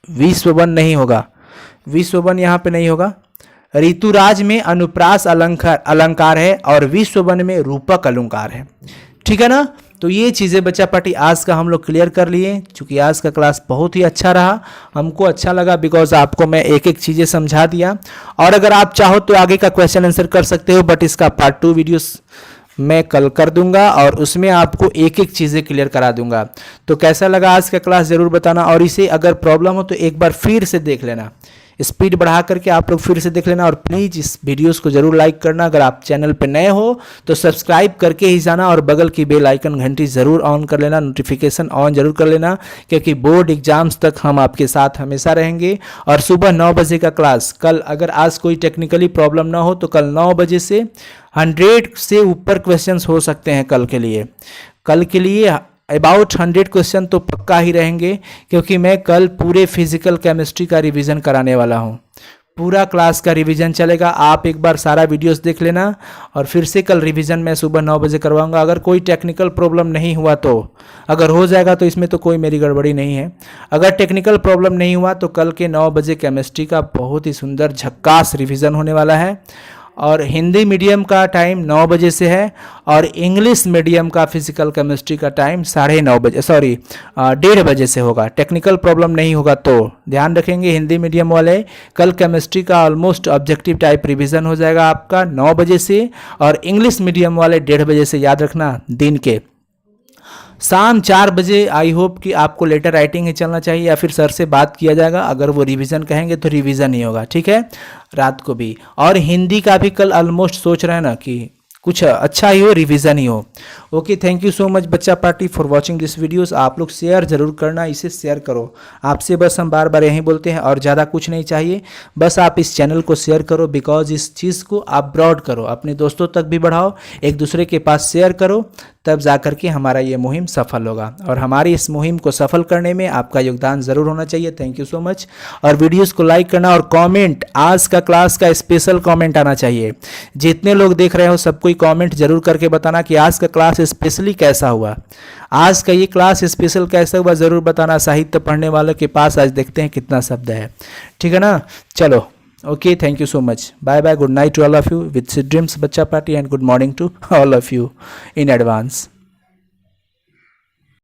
विश्ववन नहीं होगा, विश्ववन यहाँ पे नहीं होगा। ऋतुराज में अनुप्रास अलंकार है और विश्ववन में रूपक अलंकार है। ठीक है ना। तो ये चीज़ें बच्चा पार्टी आज का हम लोग क्लियर कर लिए। चूंकि आज का क्लास बहुत ही अच्छा रहा, हमको अच्छा लगा बिकॉज आपको मैं एक एक चीज़ें समझा दिया। और अगर आप चाहो तो आगे का क्वेश्चन आंसर कर सकते हो, बट इसका पार्ट 2 वीडियोस मैं कल कर दूंगा और उसमें आपको एक एक चीज़ें क्लियर करा दूंगा। तो कैसा लगा आज का क्लास ज़रूर बताना, और इसे अगर प्रॉब्लम हो तो एक बार फिर से देख लेना, स्पीड बढ़ा करके आप लोग फिर से देख लेना। और प्लीज़ इस वीडियोस को जरूर लाइक करना। अगर आप चैनल पर नए हो तो सब्सक्राइब करके ही जाना और बगल की बेल आइकन घंटी ज़रूर ऑन कर लेना, नोटिफिकेशन ऑन जरूर कर लेना, क्योंकि बोर्ड एग्जाम्स तक हम आपके साथ हमेशा रहेंगे। और सुबह 9 बजे का क्लास कल, अगर आज कोई टेक्निकली प्रॉब्लम ना हो तो कल 9 बजे से 100 से ऊपर क्वेश्चंस हो सकते हैं कल के लिए। कल के लिए अबाउट 100 क्वेश्चन तो पक्का ही रहेंगे, क्योंकि मैं कल पूरे फिजिकल केमिस्ट्री का रिवीजन कराने वाला हूँ। पूरा क्लास का रिवीजन चलेगा। आप एक बार सारा वीडियोस देख लेना और फिर से कल रिवीजन मैं सुबह 9 बजे करवाऊंगा। अगर कोई टेक्निकल प्रॉब्लम नहीं हुआ तो, अगर हो जाएगा तो इसमें तो कोई मेरी गड़बड़ी नहीं है। अगर टेक्निकल प्रॉब्लम नहीं हुआ तो कल के 9 बजे केमिस्ट्री का बहुत ही सुंदर झक्कास रिवीजन होने वाला है। और हिंदी मीडियम का टाइम 9 बजे से है और इंग्लिश मीडियम का फिजिकल केमिस्ट्री का टाइम 9:30 बजे, सॉरी 1:30 बजे से होगा। टेक्निकल प्रॉब्लम नहीं होगा तो ध्यान रखेंगे। हिंदी मीडियम वाले कल केमिस्ट्री का ऑलमोस्ट ऑब्जेक्टिव टाइप रिवीजन हो जाएगा आपका 9 बजे से, और इंग्लिश मीडियम वाले 1:30 बजे से, याद रखना दिन के। शाम 4 बजे आई होप कि आपको लेटर राइटिंग ही चलना चाहिए, या फिर सर से बात किया जाएगा, अगर वो रिवीजन कहेंगे तो रिवीजन ही होगा। ठीक है, रात को भी। और हिंदी का भी कल ऑलमोस्ट सोच रहे हैं ना कि कुछ अच्छा ही हो, रिवीजन ही हो। Okay, thank you so much बच्चा party for watching this videos. आप लोग शेयर जरूर करना, इसे शेयर करो। आपसे बस हम बार बार यही बोलते हैं और ज़्यादा कुछ नहीं चाहिए, बस आप इस चैनल को शेयर करो। बिकॉज इस चीज़ को आप ब्रॉड करो, अपने दोस्तों तक भी बढ़ाओ, एक दूसरे के पास शेयर करो, तब जा कर के हमारा ये मुहिम सफल होगा। और हमारी इस मुहिम को सफल करने में आपका योगदान ज़रूर होना चाहिए। Thank you so much. और वीडियोस को लाइक करना और कमेंट, आज का क्लास का स्पेशल कमेंट आना चाहिए। जितने लोग देख रहे हो सबको कमेंट जरूर करके बताना कि आज का क्लास स्पेशली कैसा हुआ, आज का ये क्लास स्पेशल कैसा हुआ, ज़रूर बताना। साहित्य पढ़ने वालों के पास आज देखते हैं कितना शब्द है, ठीक है ना। चलो, okay, thank you so much, bye bye, good night to all of you with sweet dreams बच्चा party, and good morning to all of you in advance.